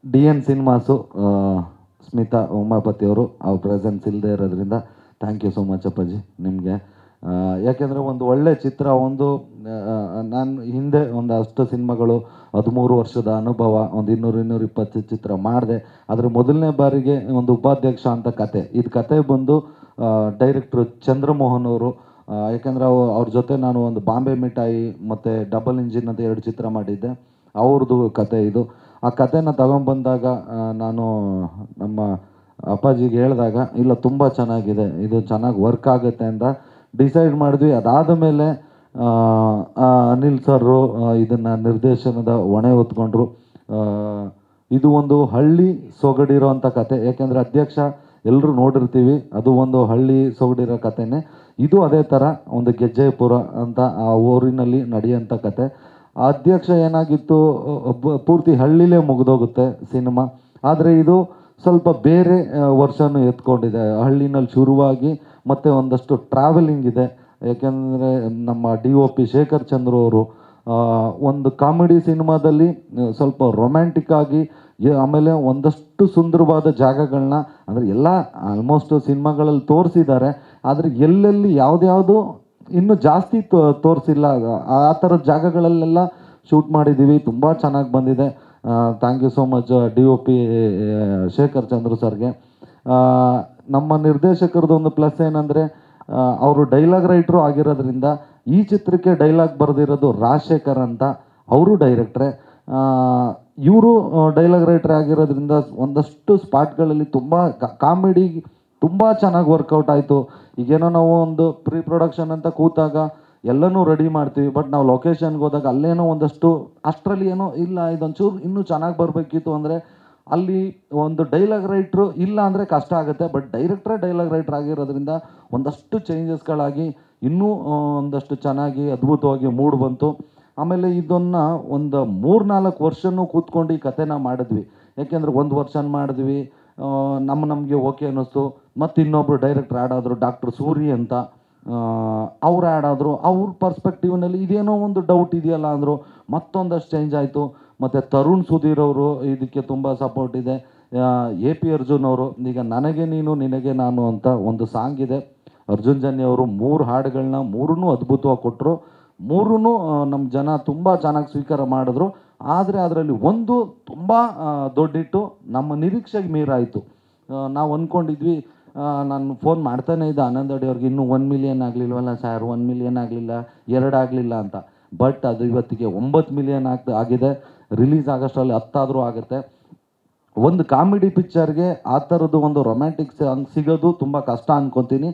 D N ಸಿನಿಮಾಸು Smita Umapathi ಅವರು ಅವ್ರ presence ಇಲ್ಲದೆ ಇರೋದ್ರಿಂದ ಥ್ಯಾಂಕ್ ಯು ಸೋ ಮಚ್ ಅಪ್ಪಾಜಿ ನಿಮಗೆ. ಯಾಕೆಂದರೆ ಒಂದು ಒಳ್ಳೆ ಚಿತ್ರ, ಒಂದು ನಾನು ಹಿಂದೆ ಒಂದು ಅಷ್ಟು ಸಿನಿಮಾಗಳು 13 ವರ್ಷದ ಅನುಭವ, ಒಂದು 200-220 ಚಿತ್ರ ಮಾಡಿದೆ. ಆದರೆ ಮೊದಲನೇ ಬಾರಿಗೆ ಒಂದು ಉಪಾಧ್ಯಕ್ಷ ಅಂತ ಕತೆ, ಇದು ಕತೆ ಬಂದು ಡೈರೆಕ್ಟ್ರು ಚಂದ್ರಮೋಹನ್ ಅವರು. ಯಾಕೆಂದರೆ ಅವ್ರ ಜೊತೆ ನಾನು ಒಂದು ಬಾಂಬೆ ಮಿಠಾಯಿ ಮತ್ತು ಡಬಲ್ ಇಂಜಿನ್ ಅಂತ 2 ಚಿತ್ರ ಮಾಡಿದ್ದೆ, ಅವ್ರದ್ದು ಕತೆ ಇದು. ಆ ಕತೆನ ತಗೊಂಬಂದಾಗ ನಾನು ನಮ್ಮ ಅಪ್ಪಾಜಿಗೆ ಹೇಳಿದಾಗ, ಇಲ್ಲ ತುಂಬ ಚೆನ್ನಾಗಿದೆ, ಇದು ಚೆನ್ನಾಗಿ ವರ್ಕ್ ಆಗುತ್ತೆ ಅಂತ ಡಿಸೈಡ್ ಮಾಡಿದ್ವಿ. ಅದಾದ ಮೇಲೆ ಅನಿಲ್ ಸರು ಇದನ್ನು ನಿರ್ದೇಶನದ ಹೊಣೆ ಹೊತ್ಕೊಂಡ್ರು. ಇದು ಒಂದು ಹಳ್ಳಿ ಸೊಗಡಿರೋ ಅಂಥ ಕತೆ, ಯಾಕೆಂದರೆ ಅಧ್ಯಕ್ಷ ಎಲ್ಲರೂ ನೋಡಿರ್ತೀವಿ, ಅದು ಒಂದು ಹಳ್ಳಿ ಸೊಗಡಿರೋ ಕತೆನೇ. ಇದು ಅದೇ ಥರ ಒಂದು ಗೆಜ್ಜೆಪುರ ಅಂತ ಆ ಊರಿನಲ್ಲಿ ನಡೆಯೋಂಥ ಕತೆ. ಆ ಅಧ್ಯಕ್ಷ ಏನಾಗಿತ್ತು, ಪೂರ್ತಿ ಹಳ್ಳಿಲೇ ಮುಗಿದೋಗುತ್ತೆ ಸಿನಿಮಾ. ಆದರೆ ಇದು ಸ್ವಲ್ಪ ಬೇರೆ ವರ್ಷನೂ ಎತ್ಕೊಂಡಿದೆ, ಹಳ್ಳಿನಲ್ಲಿ ಶುರುವಾಗಿ ಮತ್ತು ಒಂದಷ್ಟು ಟ್ರಾವೆಲಿಂಗ್ ಇದೆ. ಯಾಕೆಂದರೆ ನಮ್ಮ DOP ಶೇಖರ್ ಚಂದ್ರ ಅವರು ಒಂದು ಕಾಮಿಡಿ ಸಿನಿಮಾದಲ್ಲಿ ಸ್ವಲ್ಪ ರೊಮ್ಯಾಂಟಿಕ್ ಆಗಿ, ಆಮೇಲೆ ಒಂದಷ್ಟು ಸುಂದರವಾದ ಜಾಗಗಳನ್ನ, ಅಂದರೆ ಎಲ್ಲ ಆಲ್ಮೋಸ್ಟ್ ಸಿನಿಮಾಗಳಲ್ಲಿ ತೋರಿಸಿದ್ದಾರೆ, ಆದರೆ ಎಲ್ಲೆಲ್ಲಿ ಯಾವ್ದ್ಯಾವುದು ಇನ್ನೂ ಜಾಸ್ತಿ ತೋರಿಸಿಲ್ಲ, ಆ ಥರದ ಜಾಗಗಳಲ್ಲೆಲ್ಲ ಶೂಟ್ ಮಾಡಿದ್ದೀವಿ. ತುಂಬ ಚೆನ್ನಾಗಿ ಬಂದಿದೆ. Thank you so much DOP Shekhar Chandra ಸರ್ಗೆ. ನಮ್ಮ ನಿರ್ದೇಶಕರದ್ದು ಒಂದು ಪ್ಲಸ್ ಏನಂದರೆ, ಅವರು ಡೈಲಾಗ್ ರೈಟ್ರು ಆಗಿರೋದ್ರಿಂದ ಈ ಚಿತ್ರಕ್ಕೆ ಡೈಲಾಗ್ ಬರೆದಿರೋದು ರಾಜಶೇಖರ್ ಅಂತ, ಅವರು ಡೈರೆಕ್ಟ್ರೆ. ಇವರು ಡೈಲಾಗ್ ರೈಟ್ರ್ ಆಗಿರೋದ್ರಿಂದ ಒಂದಷ್ಟು ಸ್ಪಾಟ್ಗಳಲ್ಲಿ ತುಂಬ ಕಾಮಿಡಿ ತುಂಬ ಚೆನ್ನಾಗಿ ವರ್ಕೌಟ್ ಆಯಿತು. ಈಗೇನೋ ನಾವು ಒಂದು ಪ್ರೀ ಪ್ರೊಡಕ್ಷನ್ ಅಂತ ಕೂತಾಗ ಎಲ್ಲನೂ ರೆಡಿ ಮಾಡ್ತೀವಿ, ಬಟ್ ನಾವು ಲೊಕೇಶನ್ಗೆ ಹೋದಾಗ ಅಲ್ಲೇನೋ ಒಂದಷ್ಟು ಅಷ್ಟರಲ್ಲಿ ಏನೋ ಇಲ್ಲ, ಇದೊಂಚೂರು ಇನ್ನೂ ಚೆನ್ನಾಗಿ ಬರಬೇಕಿತ್ತು ಅಂದರೆ ಅಲ್ಲಿ ಒಂದು ಡೈಲಾಗ್ ರೈಟ್ರು ಇಲ್ಲ ಅಂದರೆ ಕಷ್ಟ ಆಗುತ್ತೆ. ಬಟ್ ಡೈರೆಕ್ಟ್ರೇ ಡೈಲಾಗ್ ರೈಟ್ರ್ ಆಗಿರೋದ್ರಿಂದ ಒಂದಷ್ಟು ಚೇಂಜಸ್ಗಳಾಗಿ ಇನ್ನೂ ಒಂದಷ್ಟು ಚೆನ್ನಾಗಿ ಅದ್ಭುತವಾಗಿ ಮೂಡ್ ಬಂತು. ಆಮೇಲೆ ಇದನ್ನು ಒಂದು 3-4 ವರ್ಷನೂ ಕೂತ್ಕೊಂಡು ಈ ಕಥೆನ ಮಾಡಿದ್ವಿ. ಯಾಕೆಂದರೆ 1 ವರ್ಷ ಮಾಡಿದ್ವಿ, ನಮಗೆ ಓಕೆ ಅನ್ನಿಸ್ತು. ಮತ್ತು ಇನ್ನೊಬ್ಬರು ಡೈರೆಕ್ಟ್ರ್ ಆ್ಯಡ್ ಆದರು, ಡಾಕ್ಟರ್ ಸೂರಿ ಅಂತ, ಅವ್ರು ಆ್ಯಡ್ ಆದರು. ಅವ್ರ ಪರ್ಸ್ಪೆಕ್ಟಿವ್ನಲ್ಲಿ ಇದೇನೋ ಒಂದು ಡೌಟ್ ಇದೆಯಲ್ಲ ಅಂದರು, ಮತ್ತೊಂದಷ್ಟು ಚೇಂಜ್ ಆಯಿತು. ಮತ್ತು ತರುಣ್ ಸುಧೀರ್ ಅವರು ಇದಕ್ಕೆ ತುಂಬ ಸಪೋರ್ಟ್ ಇದೆ. AP ಅರ್ಜುನ್ ಅವರು, ಈಗ ನನಗೆ ನೀನು ನಿನಗೆ ನಾನು ಅಂತ ಒಂದು ಸಾಂಗ್ ಇದೆ, ಅರ್ಜುನ್ ಜನ್ಯ ಅವರು 3 ಹಾಡುಗಳನ್ನ 3ನೂ ಅದ್ಭುತವಾಗಿ ಕೊಟ್ಟರು. 3ನೂ ನಮ್ಮ ಜನ ತುಂಬ ಚೆನ್ನಾಗಿ ಸ್ವೀಕಾರ ಮಾಡಿದ್ರು. ಆದರೆ ಅದರಲ್ಲಿ ಒಂದು ತುಂಬ ದೊಡ್ಡಿಟ್ಟು ನಮ್ಮ ನಿರೀಕ್ಷೆಗೆ ಮೀರಾಯಿತು. ನಾವು ಅಂದ್ಕೊಂಡಿದ್ವಿ, ನಾನು ಫೋನ್ ಮಾಡ್ತಾನೆ ಇದ್ದೆ ಆನಂದ್ ಅಡಿ ಅವ್ರಿಗೆ, ಇನ್ನೂ 1 ಮಿಲಿಯನ್ ಆಗಲಿಲ್ವಲ್ಲ ಸರ್, 1 ಮಿಲಿಯನ್ ಆಗಲಿಲ್ಲ, 2 ಆಗಲಿಲ್ಲ ಅಂತ. ಬಟ್ ಅದು ಇವತ್ತಿಗೆ 9 ಮಿಲಿಯನ್ ಆಗಿದೆ. ರಿಲೀಸ್ ಆಗೋಷ್ಟರಲ್ಲಿ 10 ಆದರೂ ಆಗುತ್ತೆ. ಒಂದು ಕಾಮಿಡಿ ಪಿಕ್ಚರ್ಗೆ ಆ ಥರದ್ದು ಒಂದು ರೊಮ್ಯಾಂಟಿಕ್ ಸಾಂಗ್ ಸಿಗೋದು ತುಂಬ ಕಷ್ಟ ಅಂದ್ಕೊತೀನಿ.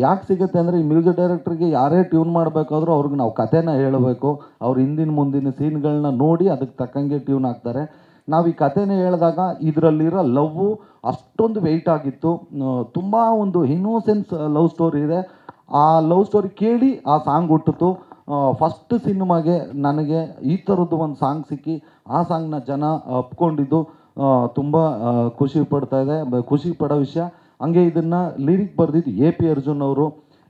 ಯಾಕೆ ಸಿಗುತ್ತೆ ಅಂದರೆ, ಈ ಮ್ಯೂಸಿಕ್ ಡೈರೆಕ್ಟ್ರಿಗೆ ಯಾರೇ ಟ್ಯೂನ್ ಮಾಡಬೇಕಾದ್ರೂ ಅವ್ರಿಗೆ ನಾವು ಕಥೆನ ಹೇಳಬೇಕು. ಅವ್ರು ಹಿಂದಿನ ಮುಂದಿನ ಸೀನ್ಗಳನ್ನ ನೋಡಿ ಅದಕ್ಕೆ ತಕ್ಕಂಗೆ ಟ್ಯೂನ್ ಆಗ್ತಾರೆ. ನಾವು ಈ ಕಥೆನೇ ಹೇಳಿದಾಗ ಇದರಲ್ಲಿರೋ ಲವ್ವು ಅಷ್ಟೊಂದು ವೆಯ್ಟ್ ಆಗಿತ್ತು. ತುಂಬ ಒಂದು ಇನ್ನೋಸೆನ್ಸ್ ಲವ್ ಸ್ಟೋರಿ ಇದೆ. ಆ ಲವ್ ಸ್ಟೋರಿ ಕೇಳಿ ಆ ಸಾಂಗ್ ಹುಟ್ಟಿತು. ಫಸ್ಟ್ ಸಿನಿಮಾಗೆ ನನಗೆ ಈ ಥರದ್ದು ಒಂದು ಸಾಂಗ್ ಸಿಕ್ಕಿ ಆ ಸಾಂಗ್ನ ಜನ ಒಪ್ಕೊಂಡಿದ್ದು ತುಂಬ ಖುಷಿ ಪಡೋ ವಿಷಯ. ಹಂಗೆ ಇದನ್ನು ಲಿರಿಕ್ ಬರೆದಿದ್ದು AP ಅರ್ಜುನ್ ಅವರು.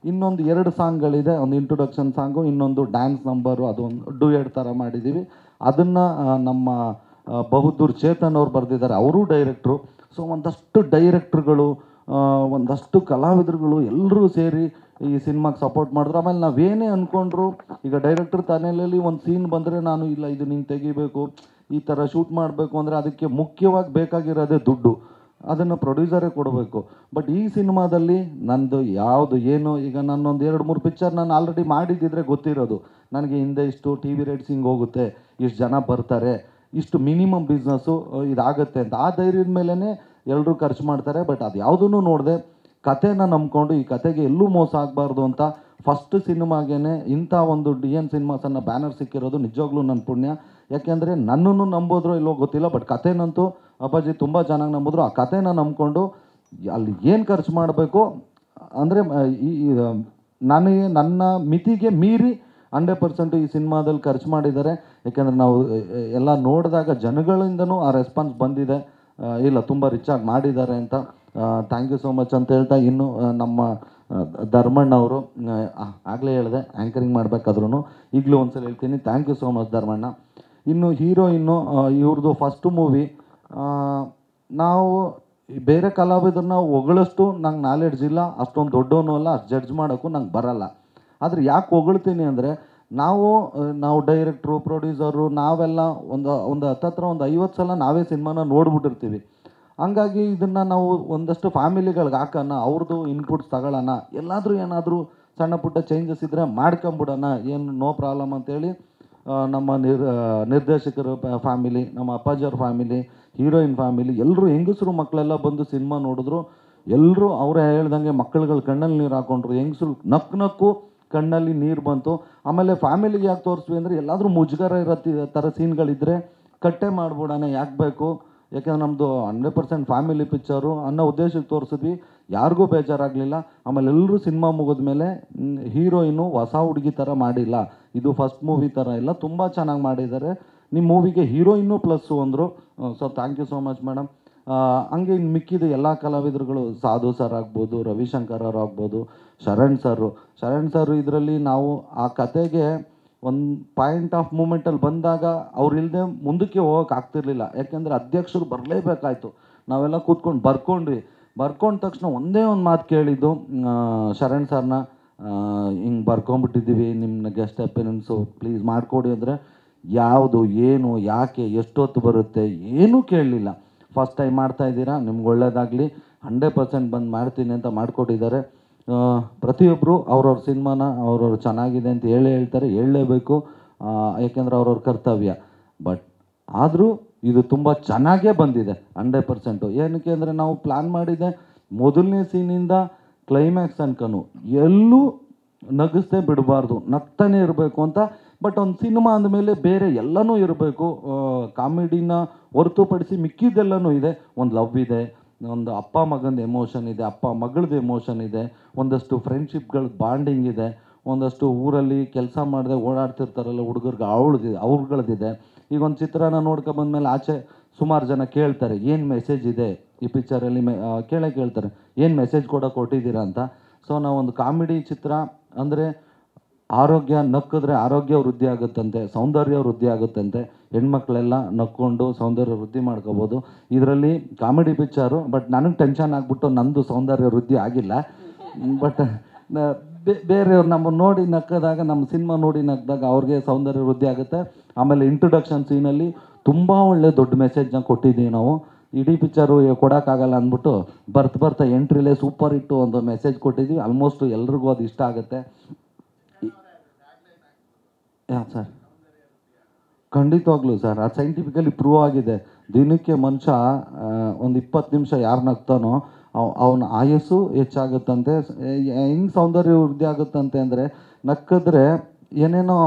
ಇನ್ನೊಂದು 2 ಸಾಂಗ್ಗಳಿದೆ, ಒಂದು ಇಂಟ್ರೊಡಕ್ಷನ್ ಸಾಂಗು, ಇನ್ನೊಂದು ಡ್ಯಾನ್ಸ್ ನಂಬರು, ಅದೊಂದು ಡುಯೆಟ್ ಥರ ಮಾಡಿದ್ದೀವಿ. ಅದನ್ನು ನಮ್ಮ ಬಹುದೂರ್ ಚೇತನ್ ಅವ್ರು ಬರೆದಿದ್ದಾರೆ, ಅವರೂ ಡೈರೆಕ್ಟ್ರು. ಸೊ ಒಂದಷ್ಟು ಡೈರೆಕ್ಟ್ರುಗಳು, ಒಂದಷ್ಟು ಕಲಾವಿದರುಗಳು ಎಲ್ಲರೂ ಸೇರಿ ಈ ಸಿನಿಮಾಗೆ ಸಪೋರ್ಟ್ ಮಾಡಿದ್ರು. ಆಮೇಲೆ ನಾವೇನೇ ಅಂದ್ಕೊಂಡ್ರು, ಈಗ ಡೈರೆಕ್ಟ್ರ್ ತಲೆಯಲ್ಲಿ ಒಂದು ಸೀನ್ ಬಂದರೆ ನಾನು ಇಲ್ಲ ಇದು ನೀನು ತೆಗಿಬೇಕು, ಈ ಥರ ಶೂಟ್ ಮಾಡಬೇಕು ಅಂದರೆ ಅದಕ್ಕೆ ಮುಖ್ಯವಾಗಿ ಬೇಕಾಗಿರೋದೇ ದುಡ್ಡು, ಅದನ್ನು ಪ್ರೊಡ್ಯೂಸರೇ ಕೊಡಬೇಕು. ಬಟ್ ಈ ಸಿನಿಮಾದಲ್ಲಿ ನಂದು ಯಾವುದು ಏನು, ಈಗ ನಾನೊಂದು 2-3 ಪಿಕ್ಚರ್ ನಾನು ಆಲ್ರೆಡಿ ಮಾಡಿದ್ದಿದ್ರೆ ಗೊತ್ತಿರೋದು, ನನಗೆ ಹಿಂದೆ ಇಷ್ಟು TV ರೇಟ್ಸ್ ಹಿಂಗೆ ಹೋಗುತ್ತೆ, ಇಷ್ಟು ಜನ ಬರ್ತಾರೆ, ಇಷ್ಟು ಮಿನಿಮಮ್ ಬಿಸ್ನೆಸ್ಸು ಇದಾಗುತ್ತೆ ಅಂತ. ಆ ಧೈರ್ಯದ ಮೇಲೇ ಎಲ್ಲರೂ ಖರ್ಚು ಮಾಡ್ತಾರೆ. ಬಟ್ ಅದು ಯಾವುದೂ ನೋಡದೆ ಕಥೆನ ನಂಬ್ಕೊಂಡು ಈ ಕತೆಗೆ ಎಲ್ಲೂ ಮೋಸ ಆಗಬಾರ್ದು ಅಂತ ಫಸ್ಟ್ ಸಿನಿಮಾಗೇ ಇಂಥ ಒಂದು DN ಸಿನಿಮಾಸನ್ನು ಬ್ಯಾನರ್ ಸಿಕ್ಕಿರೋದು ನಿಜವಾಗ್ಲೂ ನನ್ನ ಪುಣ್ಯ. ಯಾಕೆಂದರೆ ನನ್ನನ್ನು ನಂಬೋದ್ರೋ ಇಲ್ಲೋ ಗೊತ್ತಿಲ್ಲ, ಬಟ್ ಕಥೆನಂತೂ ಅಪ್ಪಾಜಿ ತುಂಬ ಚೆನ್ನಾಗಿ ನಂಬಿದ್ರು. ಆ ಕಥೆನ ನಂಬ್ಕೊಂಡು ಅಲ್ಲಿ ಏನು ಖರ್ಚು ಮಾಡಬೇಕು ಅಂದರೆ ನನಗೆ ನನ್ನ ಮಿತಿಗೆ ಮೀರಿ 100% ಈ ಸಿನಿಮಾದಲ್ಲಿ ಖರ್ಚು ಮಾಡಿದ್ದಾರೆ. ಯಾಕೆಂದರೆ ನಾವು ಎಲ್ಲ ನೋಡಿದಾಗ ಜನಗಳಿಂದನೂ ಆ ರೆಸ್ಪಾನ್ಸ್ ಬಂದಿದೆ, ಇಲ್ಲ ತುಂಬ ರಿಚಾಗಿ ಮಾಡಿದ್ದಾರೆ ಅಂತ. ಥ್ಯಾಂಕ್ ಯು ಸೋ ಮಚ್ ಅಂತ ಹೇಳ್ತಾ, ಇನ್ನು ನಮ್ಮ ಧರ್ಮಣ್ಣ ಅವರು, ಆಗಲೇ ಹೇಳಿದೆ ಆ್ಯಂಕರಿಂಗ್ ಮಾಡಬೇಕಾದ್ರೂ ಈಗಲೂ ಒಂದ್ಸಲ ಹೇಳ್ತೀನಿ, thank you so much Dharmanna. ಇನ್ನು ಹೀರೋಯಿನ್ನು, ಇವ್ರದ್ದು ಫಸ್ಟ್ ಮೂವಿ ನಾವು ಬೇರೆ ಕಲಾವಿದರನ್ನ ಹೊಗಳಷ್ಟು ನಂಗೆ ನಾಲೆಡ್ಜ್ ಇಲ್ಲ, ಅಷ್ಟೊಂದು ದೊಡ್ಡವನು ಅಲ್ಲ, ಅಷ್ಟು ಜಡ್ಜ್ ಮಾಡೋಕ್ಕೂ ನಂಗೆ ಬರಲ್ಲ. ಆದರೆ ಯಾಕೆ ಹೊಗಳ್ತೀನಿ ಅಂದರೆ ನಾವು ಡೈರೆಕ್ಟ್ರು, ಪ್ರೊಡ್ಯೂಸರು, ನಾವೆಲ್ಲ ಒಂದು ಹತ್ತತ್ರ ಒಂದು 50 ಸಲ ನಾವೇ ಸಿನಿಮಾನ ನೋಡ್ಬಿಟ್ಟಿರ್ತೀವಿ. ಹಂಗಾಗಿ ಇದನ್ನು ನಾವು ಒಂದಷ್ಟು ಫ್ಯಾಮಿಲಿಗಳಿಗೆ ಹಾಕೋಣ, ಅವ್ರದ್ದು ಇನ್ಪುಟ್ಸ್ ತಗೊಳ್ಳೋಣ, ಎಲ್ಲಾದರೂ ಏನಾದರೂ ಸಣ್ಣ ಪುಟ್ಟ ಚೇಂಜಸ್ ಇದ್ದರೆ ಮಾಡ್ಕೊಂಬಿಡೋಣ, ಏನು ನೋ ಪ್ರಾಬ್ಲಮ್ ಅಂತೇಳಿ ನಮ್ಮ ನಿರ್ದೇಶಕರ ಫ್ಯಾಮಿಲಿ, ನಮ್ಮ ಅಪ್ಪಾಜಿಯವ್ರ ಫ್ಯಾಮಿಲಿ, ಹೀರೋಯಿನ್ ಫ್ಯಾಮಿಲಿ ಎಲ್ಲರೂ ಹೆಂಗಸರು ಮಕ್ಕಳೆಲ್ಲ ಬಂದು ಸಿನಿಮಾ ನೋಡಿದ್ರು. ಎಲ್ಲರೂ ಅವರೇ ಹೇಳ್ದಂಗೆ ಮಕ್ಕಳುಗಳ ಕಣ್ಣಲ್ಲಿ ನೀರು ಹಾಕೊಂಡ್ರು. ಹೆಂಗಸರು ನಕ್ಕು ಕಣ್ಣಲ್ಲಿ ನೀರು ಬಂತು. ಆಮೇಲೆ ಫ್ಯಾಮಿಲಿಗೆ ಯಾಕೆ ತೋರಿಸ್ವಿ ಅಂದರೆ ಎಲ್ಲಾದರೂ ಮುಜುಗರ ಇರೋ ಥರ ಸೀನ್ಗಳಿದ್ದರೆ ಕಟ್ಟೆ ಮಾಡ್ಬಿಡೋಣ, ಯಾಕೆ ಬೇಕು, ಯಾಕೆಂದ್ರೆ ನಮ್ಮದು 100% ಫ್ಯಾಮಿಲಿ ಪಿಕ್ಚರು ಅನ್ನೋ ಉದ್ದೇಶಕ್ಕೆ ತೋರಿಸಿದ್ವಿ. ಯಾರಿಗೂ ಬೇಜಾರಾಗಲಿಲ್ಲ. ಆಮೇಲೆ ಎಲ್ಲರೂ ಸಿನಿಮಾ ಮುಗಿದ್ಮೇಲೆ ಹೀರೋಯಿನು ಹೊಸ ಹುಡುಗಿ ಥರ ಮಾಡಿಲ್ಲ, ಇದು ಫಸ್ಟ್ ಮೂವಿ ಥರ ಇಲ್ಲ, ತುಂಬ ಚೆನ್ನಾಗಿ ಮಾಡಿದ್ದಾರೆ, ನಿಮ್ಮ ಮೂವಿಗೆ ಹೀರೋಯಿನ್ನು ಪ್ಲಸ್ಸು ಅಂದರು. So thank you so much madam. ಹಂಗೆ ಇನ್ನು ಮಿಕ್ಕಿದ ಎಲ್ಲ ಕಲಾವಿದರುಗಳು, ಸಾಧು ಸರ್ ಆಗ್ಬೋದು, ರವಿಶಂಕರ್ ಅವರು ಆಗ್ಬೋದು, ಶರಣ್ ಸರ್ ಇದರಲ್ಲಿ ನಾವು ಆ ಕತೆಗೆ ಒಂದು ಪಾಯಿಂಟ್ ಆಫ್ ಮೂಮೆಂಟಲ್ಲಿ ಬಂದಾಗ ಅವ್ರು ಇಲ್ಲದೆ ಮುಂದಕ್ಕೆ ಹೋಗೋಕೆ ಆಗ್ತಿರ್ಲಿಲ್ಲ. ಯಾಕೆಂದರೆ ಅಧ್ಯಕ್ಷರು ಬರಲೇಬೇಕಾಯ್ತು. ನಾವೆಲ್ಲ ಕೂತ್ಕೊಂಡು ಬರ್ಕೊಂಡ ತಕ್ಷಣ ಒಂದೇ ಒಂದು ಮಾತು ಕೇಳಿದ್ದು ಶರಣ್ ಸರ್ನ, ಹಿಂಗೆ ಬರ್ಕೊಂಬಿಟ್ಟಿದ್ದೀವಿ, ನಿಮ್ಮ ಗೆಸ್ಟ್ ಅಪಿಯರೆನ್ಸು ಪ್ಲೀಸ್ ಮಾಡಿಕೊಡಿ ಅಂದರೆ, ಯಾವುದು, ಏನು, ಯಾಕೆ, ಎಷ್ಟೊತ್ತು ಬರುತ್ತೆ ಏನೂ ಕೇಳಲಿಲ್ಲ. ಫಸ್ಟ್ ಟೈಮ್ ಮಾಡ್ತಾಯಿದ್ದೀರಾ, ನಿಮ್ಗೆ ಒಳ್ಳೇದಾಗಲಿ, 100% ಬಂದು ಮಾಡ್ತೀನಿ ಅಂತ ಮಾಡಿಕೊಟ್ಟಿದ್ದಾರೆ. ಪ್ರತಿಯೊಬ್ಬರು ಅವ್ರವ್ರ ಸಿನಿಮಾನ ಅವ್ರವ್ರು ಚೆನ್ನಾಗಿದೆ ಅಂತ ಹೇಳ್ತಾರೆ, ಹೇಳಲೇಬೇಕು, ಯಾಕೆಂದರೆ ಅವ್ರವ್ರ ಕರ್ತವ್ಯ. ಬಟ್ ಆದರೂ ಇದು ತುಂಬ ಚೆನ್ನಾಗೇ ಬಂದಿದೆ 100%. ಏನಕ್ಕೆ ಅಂದರೆ ನಾವು ಪ್ಲ್ಯಾನ್ ಮಾಡಿದ್ದೆ ಮೊದಲನೇ ಸೀನಿಂದ ಕ್ಲೈಮ್ಯಾಕ್ಸ್ ಅನ್ಕನು ಎಲ್ಲೂ ನಗಿಸ್ತೇ ಬಿಡಬಾರ್ದು, ನಗ್ತಾನೆ ಇರಬೇಕು ಅಂತ. ಬಟ್ ಒಂದು ಸಿನಿಮಾ ಅಂದಮೇಲೆ ಬೇರೆ ಎಲ್ಲನೂ ಇರಬೇಕು, ಕಾಮಿಡಿನ ಹೊರತುಪಡಿಸಿ ಮಿಕ್ಕಿದ್ದೆಲ್ಲನೂ ಇದೆ. ಒಂದು ಲವ್ ಇದೆ, ಒಂದು ಅಪ್ಪ ಮಗಂದು ಎಮೋಷನ್ ಇದೆ, ಅಪ್ಪ ಮಗಳದ್ದು ಎಮೋಷನ್ ಇದೆ, ಒಂದಷ್ಟು ಫ್ರೆಂಡ್ಶಿಪ್ಗಳ ಬಾಂಡಿಂಗ್ ಇದೆ, ಒಂದಷ್ಟು ಊರಲ್ಲಿ ಕೆಲಸ ಮಾಡದೆ ಓಡಾಡ್ತಿರ್ತಾರಲ್ಲ ಹುಡುಗರಿಗೆ ಅವ್ರಗಳದ್ದಿದೆ. ಈಗ ಒಂದು ಚಿತ್ರನ ನೋಡ್ಕೊಬಂದ್ಮೇಲೆ ಆಚೆ ಸುಮಾರು ಜನ ಕೇಳ್ತಾರೆ, ಏನು ಮೆಸೇಜ್ ಇದೆ ಈ ಪಿಕ್ಚರಲ್ಲಿ, ಕೇಳ್ತಾರೆ ಏನು ಮೆಸೇಜ್ ಕೊಟ್ಟಿದ್ದೀರಾ ಅಂತ. ಸೊ ನಾವೊಂದು ಕಾಮಿಡಿ ಚಿತ್ರ ಅಂದರೆ ಆರೋಗ್ಯ, ನಕ್ಕಿದ್ರೆ ಆರೋಗ್ಯ ವೃದ್ಧಿ ಆಗುತ್ತಂತೆ, ಸೌಂದರ್ಯ ವೃದ್ಧಿ ಆಗುತ್ತಂತೆ, ಹೆಣ್ಮಕ್ಳೆಲ್ಲ ನಕ್ಕೊಂಡು ಸೌಂದರ್ಯ ವೃದ್ಧಿ ಮಾಡ್ಕೋಬೋದು. ಇದರಲ್ಲಿ ಕಾಮಿಡಿ ಪಿಕ್ಚರು, ಬಟ್ ನನಗೆ ಟೆನ್ಷನ್ ಆಗಿಬಿಟ್ಟು ನಂದು ಸೌಂದರ್ಯ ವೃದ್ಧಿ ಆಗಿಲ್ಲ. ಬಟ್ ಬೇರೆಯವ್ರು ನಮ್ಮ ನೋಡಿ ನಕ್ಕದಾಗ, ನಮ್ಮ ಸಿನಿಮಾ ನೋಡಿ ನಕ್ಕಿದಾಗ ಅವ್ರಿಗೆ ಸೌಂದರ್ಯ ವೃದ್ಧಿ ಆಗುತ್ತೆ. ಆಮೇಲೆ ಇಂಟ್ರೊಡಕ್ಷನ್ ಸೀನಲ್ಲಿ ತುಂಬ ಒಳ್ಳೆ ದೊಡ್ಡ ಮೆಸೇಜ್ನ ಕೊಟ್ಟಿದ್ದೀವಿ ನಾವು. ಇಡೀ ಪಿಕ್ಚರು ಕೊಡೋಕ್ಕಾಗಲ್ಲ ಅಂದ್ಬಿಟ್ಟು ಬರ್ತಾ ಎಂಟ್ರಿಲೇ ಸೂಪರ್ ಹಿಟ್ಟು ಒಂದು ಮೆಸೇಜ್ ಕೊಟ್ಟಿದ್ದೀವಿ. ಆಲ್ಮೋಸ್ಟ್ ಎಲ್ರಿಗೂ ಅದು ಇಷ್ಟ ಆಗುತ್ತೆ. ಸರ್ ಖಂಡಿತವಾಗ್ಲೂ ಸರ್, ಅದು ಸೈಂಟಿಫಿಕಲಿ ಪ್ರೂವ್ ಆಗಿದೆ. ದಿನಕ್ಕೆ ಮನುಷ್ಯ ಒಂದು 20 ನಿಮಿಷ ಯಾರು ನಗ್ತಾನೋ ಅವನ ಆಯಸ್ಸು ಹೆಚ್ಚಾಗುತ್ತಂತೆ. ಹೆಂಗೆ ಸೌಂದರ್ಯ ವೃದ್ಧಿ ಆಗುತ್ತಂತೆ ಅಂದರೆ, ನಕ್ಕಿದ್ರೆ ಏನೇನೋ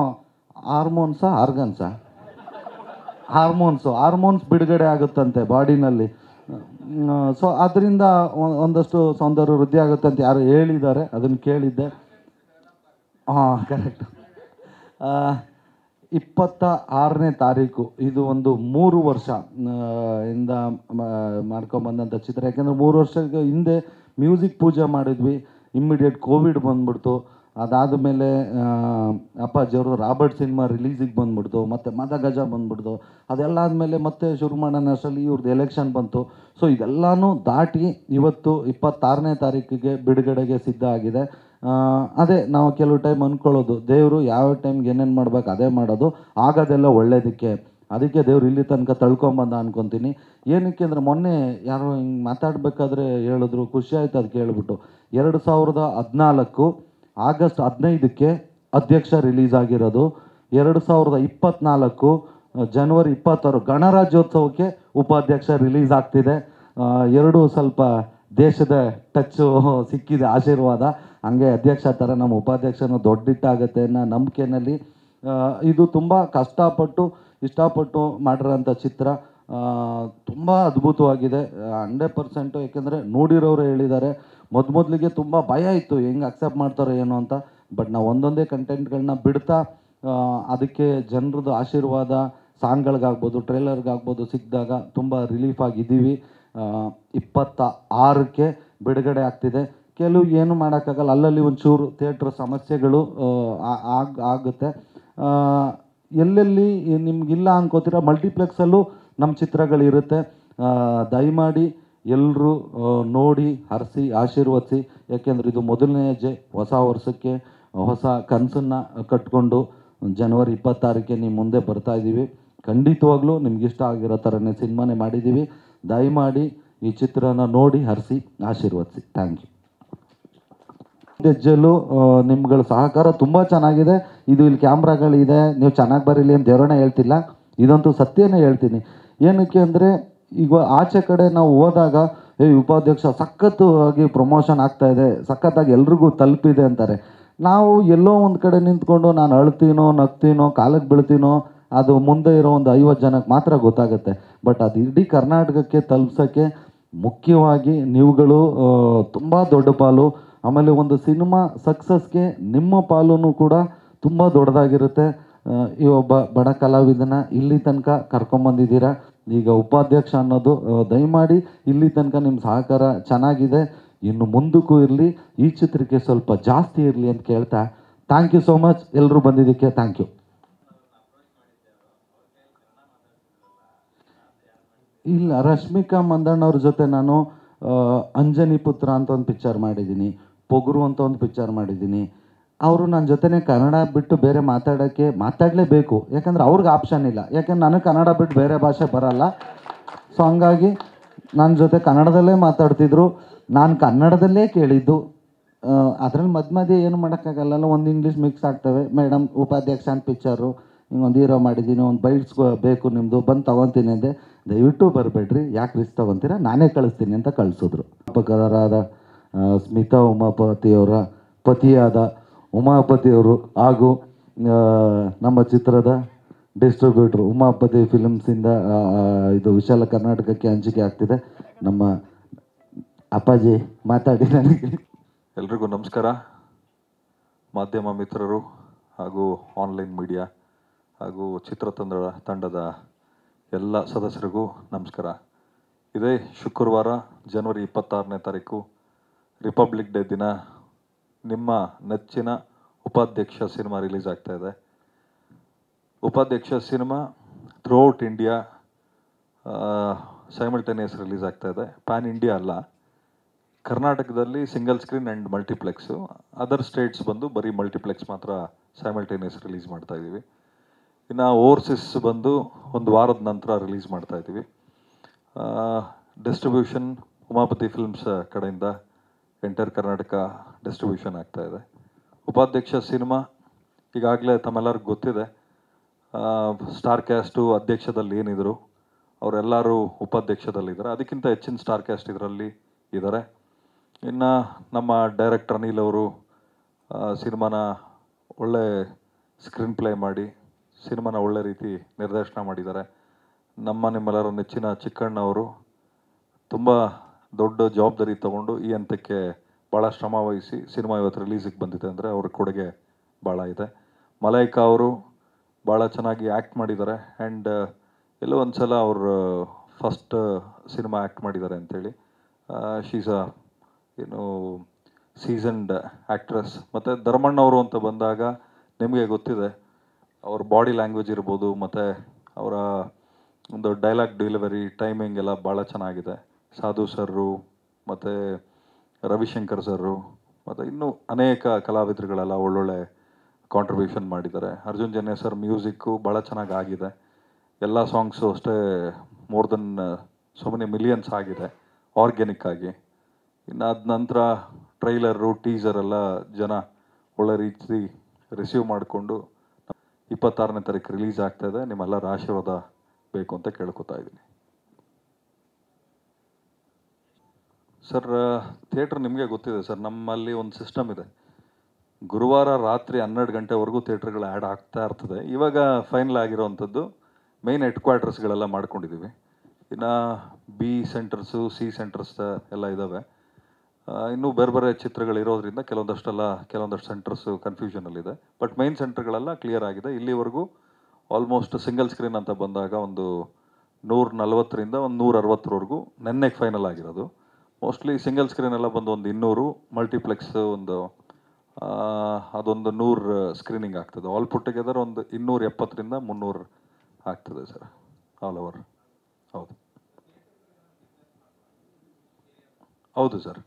ಹಾರ್ಮೋನ್ಸ್ ಬಿಡುಗಡೆ ಆಗುತ್ತಂತೆ ಬಾಡಿನಲ್ಲಿ. ಸೊ ಅದರಿಂದ ಒಂದಷ್ಟು ಸೌಂದರ್ಯ ವೃದ್ಧಿ ಆಗುತ್ತೆ ಅಂತ ಯಾರು ಹೇಳಿದ್ದಾರೆ, ಅದನ್ನು ಕೇಳಿದ್ದೆ. ಕರೆಕ್ಟ್. 26ನೇ ತಾರೀಕು, ಇದು ಒಂದು 3 ವರ್ಷ ಇಂದ ಮಾಡ್ಕೊಂಬಂದಂಥ ಚಿತ್ರ. ಯಾಕೆಂದರೆ 3 ವರ್ಷದ ಹಿಂದೆ ಮ್ಯೂಸಿಕ್ ಪೂಜೆ ಮಾಡಿದ್ವಿ, ಇಮ್ಮಿಡಿಯೇಟ್ ಕೋವಿಡ್ ಬಂದ್ಬಿಡ್ತು. ಅದಾದಮೇಲೆ ಅಪ್ಪಾಜಿಯವರು ರಾಬರ್ಟ್ ಸಿನಿಮಾ ರಿಲೀಸಿಗೆ ಬಂದ್ಬಿಡ್ತು, ಮತ್ತು ಮದಗಜ ಬಂದ್ಬಿಡ್ತು. ಅದೆಲ್ಲ ಆದಮೇಲೆ ಮತ್ತೆ ಶುರು ಮಾಡೋಣ ಅಷ್ಟರಲ್ಲಿ ಇವ್ರದ್ದು ಎಲೆಕ್ಷನ್ ಬಂತು. ಸೊ ಇದೆಲ್ಲನೂ ದಾಟಿ ಇವತ್ತು 26ನೇ ತಾರೀಕಿಗೆ ಬಿಡುಗಡೆಗೆ ಸಿದ್ಧ ಆಗಿದೆ. ಅದೇ ನಾವು ಕೆಲವು ಟೈಮ್ ಅಂದ್ಕೊಳ್ಳೋದು, ದೇವರು ಯಾವ ಟೈಮ್ಗೆ ಏನೇನು ಮಾಡ್ಬೇಕು ಅದೇ ಮಾಡೋದು, ಆಗೋದೆಲ್ಲ ಒಳ್ಳೇದಕ್ಕೆ. ಅದಕ್ಕೆ ದೇವ್ರು ಇಲ್ಲಿ ತನಕ ತಳ್ಕೊಂಬಂದ ಅನ್ಕೊತೀನಿ. ಏನಕ್ಕೆ ಅಂದರೆ ಮೊನ್ನೆ ಯಾರೋ ಹಿಂಗೆ ಮಾತಾಡಬೇಕಾದ್ರೆ ಹೇಳಿದ್ರು, ಖುಷಿ ಆಯ್ತು ಅದು ಕೇಳಿಬಿಟ್ಟು. 2014 ಆಗಸ್ಟ್ 15ಕ್ಕೆ ಅಧ್ಯಕ್ಷ ರಿಲೀಸ್ ಆಗಿರೋದು. 2024 ಜನವರಿ 26 ಗಣರಾಜ್ಯೋತ್ಸವಕ್ಕೆ ಉಪಾಧ್ಯಕ್ಷ ರಿಲೀಸ್ ಆಗ್ತಿದೆ. ಎರಡೂ ಸ್ವಲ್ಪ ದೇಶದ ಟಚ್ಚು ಸಿಕ್ಕಿದೆ, ಆಶೀರ್ವಾದ. ಹಂಗೆ ಅಧ್ಯಕ್ಷ ಥರ ನಮ್ಮ ಉಪಾಧ್ಯಕ್ಷನೂ ದೊಡ್ಡಿಟ್ಟಾಗತ್ತೆ ಅನ್ನೋ ನಂಬಿಕೆಯಲ್ಲಿ ಇದು ತುಂಬ ಇಷ್ಟಪಟ್ಟು ಮಾಡಿರೋಂಥ ಚಿತ್ರ. ತುಂಬ ಅದ್ಭುತವಾಗಿದೆ 100%. ಯಾಕೆಂದರೆ ನೋಡಿರೋರು ಹೇಳಿದ್ದಾರೆ, ಮೊದಲಿಗೆ ತುಂಬ ಭಯ ಇತ್ತು, ಹೆಂಗೆ ಅಕ್ಸೆಪ್ಟ್ ಮಾಡ್ತಾರೋ ಏನೋ ಅಂತ. ಬಟ್ ನಾವು ಒಂದೊಂದೇ ಕಂಟೆಂಟ್ಗಳನ್ನ ಬಿಡ್ತಾ ಅದಕ್ಕೆ ಜನರದ್ದು ಆಶೀರ್ವಾದ, ಸಾಂಗ್ಗಳಿಗಾಗ್ಬೋದು, ಟ್ರೇಲರ್ಗಾಗ್ಬೋದು ಸಿಕ್ಕಿದಾಗ ತುಂಬ ರಿಲೀಫ್ ಆಗಿದ್ದೀವಿ. 26ಕ್ಕೆ ಬಿಡುಗಡೆ ಆಗ್ತಿದೆ. ಕೆಲವು ಏನು ಮಾಡೋಕ್ಕಾಗಲ್ಲ, ಅಲ್ಲಲ್ಲಿ ಒಂಚೂರು ಥಿಯೇಟ್ರ್ ಸಮಸ್ಯೆಗಳು ಆಗುತ್ತೆ. ಎಲ್ಲೆಲ್ಲಿ ನಿಮಗಿಲ್ಲ ಅನ್ಕೋತೀರ, ಮಲ್ಟಿಪ್ಲೆಕ್ಸಲ್ಲೂ ನಮ್ಮ ಚಿತ್ರಗಳಿರುತ್ತೆ. ದಯಮಾಡಿ ಎಲ್ಲರೂ ನೋಡಿ ಹರಿಸಿ ಆಶೀರ್ವದಿಸಿ. ಯಾಕೆಂದರೆ ಇದು ಮೊದಲನೇ ಹೆಜ್ಜೆ. ಹೊಸ ವರ್ಷಕ್ಕೆ ಹೊಸ ಕನಸನ್ನು ಕಟ್ಕೊಂಡು ಜನವರಿ 26ಕ್ಕೆ ನಿಮ್ಮ ಮುಂದೆ ಬರ್ತಾ ಇದ್ದೀವಿ. ಖಂಡಿತವಾಗ್ಲೂ ನಿಮ್ಗೆ ಇಷ್ಟ ಆಗಿರೋ ಥರನೇ ಸಿನಿಮಾನೇ ಮಾಡಿದ್ದೀವಿ. ದಯಮಾಡಿ ಈ ಚಿತ್ರನ ನೋಡಿ ಹರಿಸಿ ಆಶೀರ್ವದಿಸಿ. Thank you. ಹೆಜ್ಜೆಲ್ಲೂ ನಿಮ್ಗಳ ಸಹಕಾರ ತುಂಬ ಚೆನ್ನಾಗಿದೆ. ಇದು ಇಲ್ಲಿ ಕ್ಯಾಮ್ರಾಗಳಿದೆ, ನೀವು ಚೆನ್ನಾಗಿ ಬರೀಲಿ ಅಂತ ದೇವರನ್ನ ಹೇಳ್ತಿಲ್ಲ, ಇದಂತೂ ಸತ್ಯನೇ ಹೇಳ್ತೀನಿ. ಏನಕ್ಕೆ ಅಂದರೆ ಈಗ ಆಚೆ ಕಡೆ ನಾವು ಹೋದಾಗ ಉಪಾಧ್ಯಕ್ಷ ಸಖತ್ತಾಗಿ ಪ್ರಮೋಷನ್ ಆಗ್ತಾಯಿದೆ, ಸಖತ್ತಾಗಿ ಎಲ್ರಿಗೂ ತಲುಪಿದೆ ಅಂತಾರೆ. ನಾವು ಎಲ್ಲೋ ಒಂದು ಕಡೆ ನಿಂತ್ಕೊಂಡು ನಾನು ಅಳ್ತೀನೋ ನಗ್ತೀನೋ ಕಾಲಕ್ಕೆ ಬೀಳ್ತೀನೋ ಅದು ಮುಂದೆ ಇರೋ ಒಂದು 50 ಜನಕ್ಕೆ ಮಾತ್ರ ಗೊತ್ತಾಗುತ್ತೆ. ಬಟ್ ಅದು ಇಡೀ ಕರ್ನಾಟಕಕ್ಕೆ ತಲುಪ್ಸೋಕ್ಕೆ ಮುಖ್ಯವಾಗಿ ನೀವುಗಳು ತುಂಬ ದೊಡ್ಡ ಪಾಲು. ಆಮೇಲೆ ಒಂದು ಸಿನಿಮಾ ಸಕ್ಸಸ್ಗೆ ನಿಮ್ಮ ಪಾಲೂ ಕೂಡ ತುಂಬ ದೊಡ್ಡದಾಗಿರುತ್ತೆ. ಈ ಒಬ್ಬ ಬಡ ಕಲಾವಿದನ ಇಲ್ಲಿ ತನಕ ಕರ್ಕೊಂಬಂದಿದ್ದೀರಾ. ಈಗ ಉಪಾಧ್ಯಕ್ಷ ಅನ್ನೋದು ದಯಮಾಡಿ ಇಲ್ಲಿ ತನಕ ನಿಮ್ಮ ಸಹಕಾರ ಚೆನ್ನಾಗಿದೆ, ಇನ್ನು ಮುಂದಕ್ಕೂ ಇರಲಿ, ಈ ಚಿತ್ರಕ್ಕೆ ಸ್ವಲ್ಪ ಜಾಸ್ತಿ ಇರಲಿ ಅಂತ ಕೇಳ್ತಾ ಥ್ಯಾಂಕ್ ಯು ಸೋ ಮಚ್. ಎಲ್ಲರೂ ಬಂದಿದ್ದಕ್ಕೆ ಥ್ಯಾಂಕ್ ಯು. ಇಲ್ಲ, ರಶ್ಮಿಕಾ ಮಂದಣ್ಣವ್ರ ಜೊತೆ ನಾನು ಅಂಜನಿ ಪುತ್ರ ಅಂತ ಒಂದು ಪಿಕ್ಚರ್ ಮಾಡಿದ್ದೀನಿ, ಪೊಗರು ಅಂತ ಒಂದು ಪಿಕ್ಚರ್ ಮಾಡಿದ್ದೀನಿ. ಅವರು ನನ್ನ ಜೊತೆನೇ ಕನ್ನಡ ಬಿಟ್ಟು ಬೇರೆ ಮಾತಾಡಲೇಬೇಕು, ಯಾಕಂದರೆ ಅವ್ರಿಗೆ ಆಪ್ಷನ್ ಇಲ್ಲ. ಯಾಕೆಂದ್ರೆ ನನಗೆ ಕನ್ನಡ ಬಿಟ್ಟು ಬೇರೆ ಭಾಷೆ ಬರಲ್ಲ. ಸೊ ಹಂಗಾಗಿ ನನ್ನ ಜೊತೆ ಕನ್ನಡದಲ್ಲೇ ಮಾತಾಡ್ತಿದ್ರು, ನಾನು ಕನ್ನಡದಲ್ಲೇ ಕೇಳಿದ್ದು. ಅದ್ರಲ್ಲಿ ಮಧ್ಯೆ ಏನು ಮಾಡೋಕ್ಕಾಗಲ್ಲ, ಒಂದು ಇಂಗ್ಲೀಷ್ ಮಿಕ್ಸ್ ಆಗ್ತವೆ. ಮೇಡಮ್ ಉಪಾಧ್ಯಕ್ಷ ಅಂತ ಪಿಕ್ಚರು, ಹಿಂಗೊಂದು ಹೀರೋ ಮಾಡಿದ್ದೀನಿ, ಒಂದು ಬೈಟ್ಸ್ ಬೇಕು ನಿಮ್ಮದು, ಬಂದು ತೊಗೊತೀನಿ ಅಂದೆ. ದಯವಿಟ್ಟು ಬರಬೇಡ್ರಿ, ಯಾಕೆ ರಿಸ್ಕ್ ತೊಗೊತೀರಾ, ನಾನೇ ಕಳಿಸ್ತೀನಿ ಅಂತ ಕಳಿಸಿದ್ರು. ಅಪಕರಾದ ಸ್ಮಿತಾ ಉಮಾಪತಿಯವರ ಪತಿಯಾದ ಉಮಾಪತಿಯವರು ಹಾಗೂ ನಮ್ಮ ಚಿತ್ರದ ಡಿಸ್ಟ್ರಿಬ್ಯೂಟ್ರು ಉಮಾಪತಿ ಫಿಲ್ಮ್ಸಿಂದ ಇದು ವಿಶಾಲ ಕರ್ನಾಟಕಕ್ಕೆ ಹಂಚಿಕೆ ಆಗ್ತಿದೆ. ನಮ್ಮ ಅಪ್ಪಾಜಿ ಮಾತಾಡಿ ನನಗೆ. ಎಲ್ರಿಗೂ ನಮಸ್ಕಾರ. ಮಾಧ್ಯಮ ಮಿತ್ರರು ಹಾಗೂ ಆನ್ಲೈನ್ ಮೀಡಿಯಾ ಹಾಗೂ ತಂಡದ ಎಲ್ಲ ಸದಸ್ಯರಿಗೂ ನಮಸ್ಕಾರ. ಇದೇ ಶುಕ್ರವಾರ ಜನವರಿ 26ನೇ ತಾರೀಕು ರಿಪಬ್ಲಿಕ್ ಡೇ ದಿನ ನಿಮ್ಮ ನೆಚ್ಚಿನ ಉಪಾಧ್ಯಕ್ಷ ಸಿನಿಮಾ ರಿಲೀಸ್ ಆಗ್ತಾ ಇದೆ. ಉಪಾಧ್ಯಕ್ಷ cinema throughout India simultaneous release ಆಗ್ತಾ ಇದೆ. ಪ್ಯಾನ್ ಇಂಡಿಯಾ ಅಲ್ಲ, ಕರ್ನಾಟಕದಲ್ಲಿ single screen and multiplex, other States ಬಂದು ಬರೀ ಮಲ್ಟಿಪ್ಲೆಕ್ಸ್ ಮಾತ್ರ ಸೈಮಲ್ಟೇನಿಯಸ್ ರಿಲೀಸ್ ಮಾಡ್ತಾ ಇದ್ದೀವಿ. ಇನ್ನು ಓವರ್ಸೀಸ್ ಬಂದು ಒಂದು ವಾರದ ನಂತರ ರಿಲೀಸ್ ಮಾಡ್ತಾ ಇದ್ದೀವಿ. ಡಿಸ್ಟ್ರಿಬ್ಯೂಷನ್ ಉಮಾಪತಿ ಫಿಲ್ಮ್ಸ್ ಕಡೆಯಿಂದ ಎಂಟರ್ ಕರ್ನಾಟಕ ಡಿಸ್ಟ್ರಿಬ್ಯೂಷನ್ ಆಗ್ತಾ ಇದೆ. ಉಪಾಧ್ಯಕ್ಷ ಸಿನಿಮಾ ಈಗಾಗಲೇ ತಮ್ಮೆಲ್ಲರಿಗೂ ಗೊತ್ತಿದೆ. ಸ್ಟಾರ್ ಕ್ಯಾಸ್ಟು ಅಧ್ಯಕ್ಷದಲ್ಲಿ ಏನಿದ್ರು ಅವರೆಲ್ಲರೂ ಉಪಾಧ್ಯಕ್ಷದಲ್ಲಿದ್ದಾರೆ. ಅದಕ್ಕಿಂತ ಹೆಚ್ಚಿನ ಸ್ಟಾರ್ ಕ್ಯಾಸ್ಟ್ ಇದರಲ್ಲಿ ಇದ್ದಾರೆ. ಇನ್ನು ನಮ್ಮ ಡೈರೆಕ್ಟರ್ ಅನಿಲ್ ಅವರು ಸಿನಿಮಾನ ಒಳ್ಳೆ ಸ್ಕ್ರೀನ್ ಪ್ಲೇ ಮಾಡಿ ಸಿನಿಮಾನ ಒಳ್ಳೆ ರೀತಿ ನಿರ್ದೇಶನ ಮಾಡಿದ್ದಾರೆ. ನಿಮ್ಮೆಲ್ಲರ ನೆಚ್ಚಿನ ಚಿಕ್ಕಣ್ಣ ಅವರು ತುಂಬ ದೊಡ್ಡ ಜವಾಬ್ದಾರಿ ತಗೊಂಡು ಈ ಹಂತಕ್ಕೆ ಭಾಳ ಶ್ರಮ ವಹಿಸಿ ಸಿನಿಮಾ ಇವತ್ತು ರಿಲೀಸಿಗೆ ಬಂದಿದೆ ಅಂದರೆ ಅವ್ರ ಕೊಡುಗೆ ಭಾಳ ಇದೆ. ಮಲೈಕಾ ಅವರು ಭಾಳ ಚೆನ್ನಾಗಿ ಆ್ಯಕ್ಟ್ ಮಾಡಿದ್ದಾರೆ. ಆ್ಯಂಡ್ ಎಲ್ಲೋ ಒಂದು ಸಲ ಅವರು ಫಸ್ಟ್ ಸಿನಿಮಾ ಆ್ಯಕ್ಟ್ ಮಾಡಿದ್ದಾರೆ ಅಂಥೇಳಿ. ಶೀಸ್ ಏನು ಸೀಸನ್ಡ್ ಆ್ಯಕ್ಟ್ರೆಸ್. ಮತ್ತು ಧರ್ಮಣ್ಣವರು ಅಂತ ಬಂದಾಗ ನಿಮಗೆ ಗೊತ್ತಿದೆ, ಅವ್ರ ಬಾಡಿ ಲ್ಯಾಂಗ್ವೇಜ್ ಇರ್ಬೋದು ಮತ್ತು ಅವರ ಒಂದು ಡೈಲಾಗ್ ಡೆಲಿವರಿ ಟೈಮಿಂಗ್ ಎಲ್ಲ ಭಾಳ ಚೆನ್ನಾಗಿದೆ. ಸಾಧು ಸರ್ರು ಮತ್ತು ರವಿಶಂಕರ್ ಸರ್ರು ಮತ್ತು ಇನ್ನೂ ಅನೇಕ ಕಲಾವಿದರುಗಳೆಲ್ಲ ಒಳ್ಳೊಳ್ಳೆ ಕಾಂಟ್ರಿಬ್ಯೂಷನ್ ಮಾಡಿದ್ದಾರೆ. ಅರ್ಜುನ್ ಜನ್ಯ ಸರ್ ಮ್ಯೂಸಿಕ್ಕು ಭಾಳ ಚೆನ್ನಾಗಿ ಆಗಿದೆ. ಎಲ್ಲ ಸಾಂಗ್ಸು ಅಷ್ಟೇ more than so many millions ಆಗಿದೆ ಆರ್ಗ್ಯಾನಿಕ್ ಆಗಿ. ಇನ್ನು ಅದ ನಂತರ ಟ್ರೈಲರು ಟೀಸರೆಲ್ಲ ಜನ ಒಳ್ಳೆ ರೀತಿ ರಿಸೀವ್ ಮಾಡಿಕೊಂಡು 26ನೇ ತಾರೀಕು ರಿಲೀಸ್ ಆಗ್ತಾಯಿದೆ. ನಿಮ್ಮೆಲ್ಲರ ಆಶೀರ್ವಾದ ಬೇಕು ಅಂತ ಕೇಳ್ಕೊತಾ ಇದ್ದೀನಿ. ಸರ್, ಥಿಯೇಟ್ರ್ ನಿಮಗೆ ಗೊತ್ತಿದೆ ಸರ್, ನಮ್ಮಲ್ಲಿ ಒಂದು ಸಿಸ್ಟಮ್ ಇದೆ. ಗುರುವಾರ ರಾತ್ರಿ 12 ಗಂಟೆವರೆಗೂ ಥಿಯೇಟ್ರ್ಗಳು ಆ್ಯಡ್ ಆಗ್ತಾ ಇರ್ತದೆ. ಇವಾಗ ಫೈನಲ್ ಆಗಿರೋವಂಥದ್ದು ಮೇನ್ ಹೆಡ್ ಕ್ವಾರ್ಟರ್ಸ್ಗಳೆಲ್ಲ ಮಾಡ್ಕೊಂಡಿದ್ದೀವಿ. ಇನ್ನು ಬಿ ಸೆಂಟರ್ಸು ಸಿ ಸೆಂಟರ್ಸ್ ಎಲ್ಲ ಇದ್ದಾವೆ. ಇನ್ನೂ ಬೇರೆ ಬೇರೆ ಚಿತ್ರಗಳಿರೋದ್ರಿಂದ ಕೆಲವೊಂದಷ್ಟು ಸೆಂಟರ್ಸು ಕನ್ಫ್ಯೂಷನಲ್ಲಿದೆ. ಬಟ್ ಮೇನ್ ಸೆಂಟರ್ಗಳೆಲ್ಲ ಕ್ಲಿಯರ್ ಆಗಿದೆ. ಇಲ್ಲಿವರೆಗೂ ಆಲ್ಮೋಸ್ಟ್ ಸಿಂಗಲ್ ಸ್ಕ್ರೀನ್ ಅಂತ ಬಂದಾಗ ಒಂದು 140ರಿಂದ ಒಂದು 160ವರೆಗೂ ನೆನ್ನೆಗೆ ಫೈನಲ್ ಆಗಿರೋದು. ಮೋಸ್ಟ್ಲಿ ಸಿಂಗಲ್ ಸ್ಕ್ರೀನ್ ಎಲ್ಲ ಬಂದು ಒಂದು 200, ಮಲ್ಟಿಪ್ಲೆಕ್ಸ್ ಒಂದು ಅದೊಂದು 100 ಸ್ಕ್ರೀನಿಂಗ್ ಆಗ್ತದೆ. ಆಲ್ ಪುಟ್ ಟುಗೆದರ್ ಒಂದು 270ರಿಂದ 300 ಆಗ್ತದೆ ಸರ್, ಆಲ್ ಓವರ್. ಹೌದು. ಹೌದು ಸರ್,